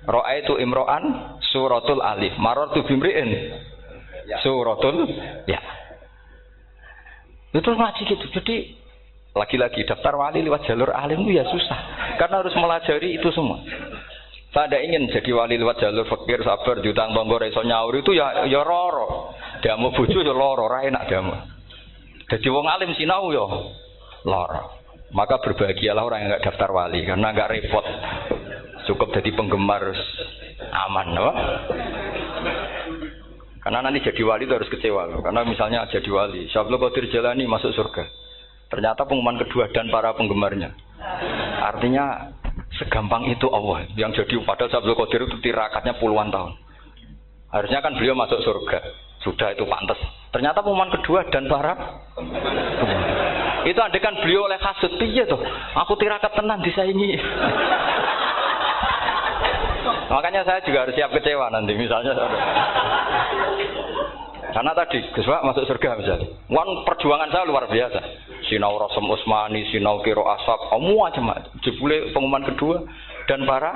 Ra'aitu imro'an suratul alif. Marartu bimri'in suratul ya. Itu ngaji gitu. Jadi lagi-lagi daftar wali lewat jalur alim itu ya susah. Karena harus melajari itu semua. Saya tidak ingin jadi wali lewat jalur fakir, sabar, jutang, tonggo, reso nyaur itu ya roro. Damu bojo ya loro, ora enak damu. Jadi wong alim sinau ya loro. Maka berbahagialah orang yang enggak daftar wali karena enggak repot. Cukup jadi penggemar aman, no? Karena nanti jadi wali itu harus kecewa loh. Karena misalnya jadi wali, Syabul Qadir Jalani masuk surga. Ternyata pengumuman kedua dan para penggemarnya. Artinya segampang itu Allah yang jadi padahal Syabul Qadir itu tirakatnya puluhan tahun. Harusnya kan beliau masuk surga. Sudah itu pantas. Ternyata pengumuman kedua dan para itu andekan beliau oleh kasut piye tuh. Aku tirakat tenan disaingi. Makanya saya juga harus siap kecewa nanti misalnya. Karena tadi Gus Pak masuk surga misalnya. Perjuangan saya luar biasa. Sinau Rasem Usmani, sinau Kiro Asap, macam-macam. Jebule pengumuman kedua dan para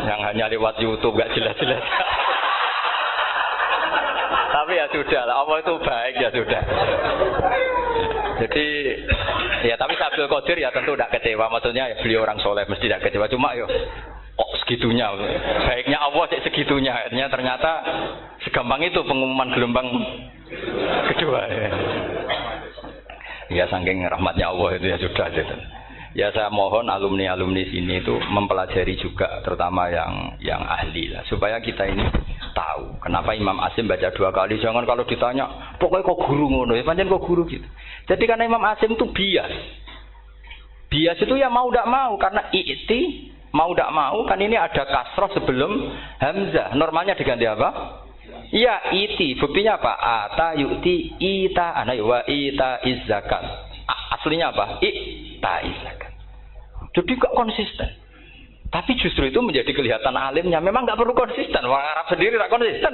yang hanya lewat YouTube gak jelas-jelas. Tapi ya sudah lah, Allah itu baik ya sudah. Jadi ya tapi Syabul Qadir ya tentu tidak kecewa. Maksudnya ya, beliau orang soleh mesti tidak kecewa. Cuma yo segitunya. Baiknya Allah segitunya. Akhirnya ternyata segampang itu pengumuman gelombang kedua. Ya saking rahmatnya Allah itu ya sudah gitu. Ya saya mohon alumni-alumni sini itu mempelajari juga terutama yang ahli lah supaya kita ini tahu kenapa Imam Asim baca 2 kali. Jangan kalau ditanya pokoknya kok guru ngono ya pancen kok guru gitu. Jadi karena Imam Asim itu bias itu ya mau tidak mau karena i'ti mau tidak mau kan ini ada kasroh sebelum hamzah. Normalnya diganti apa? Iya iti. Buktinya apa? Ata yu'ti ita ana wa ita izzakat. Aslinya apa? Ita izzakat. Jadi kok konsisten. Tapi justru itu menjadi kelihatan alimnya. Memang nggak perlu konsisten. Orang Arab sendiri nggak konsisten.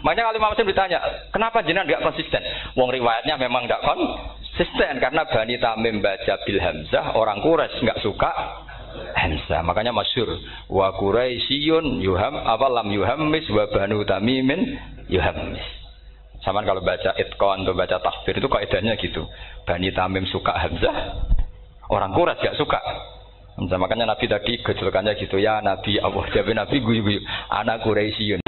Makanya kalau Imam Asim ditanya, kenapa jenengan nggak konsisten? Wong riwayatnya memang nggak konsisten karena Bani Tamim baca bil hamzah, orang Quraisy nggak suka hamzah. Makanya masyhur wa Quraisyun lam yuhammis wa Banu Tamimin yuhammis. Sama kalau baca itqan atau baca tahfir itu kaidahnya gitu. Bani Tamim suka hamzah, orang Quraisy nggak suka. Makanya Nabi tadi gejolkannya gitu ya Nabi Allah jawab Nabi guyu-guyu anak Quraisyun.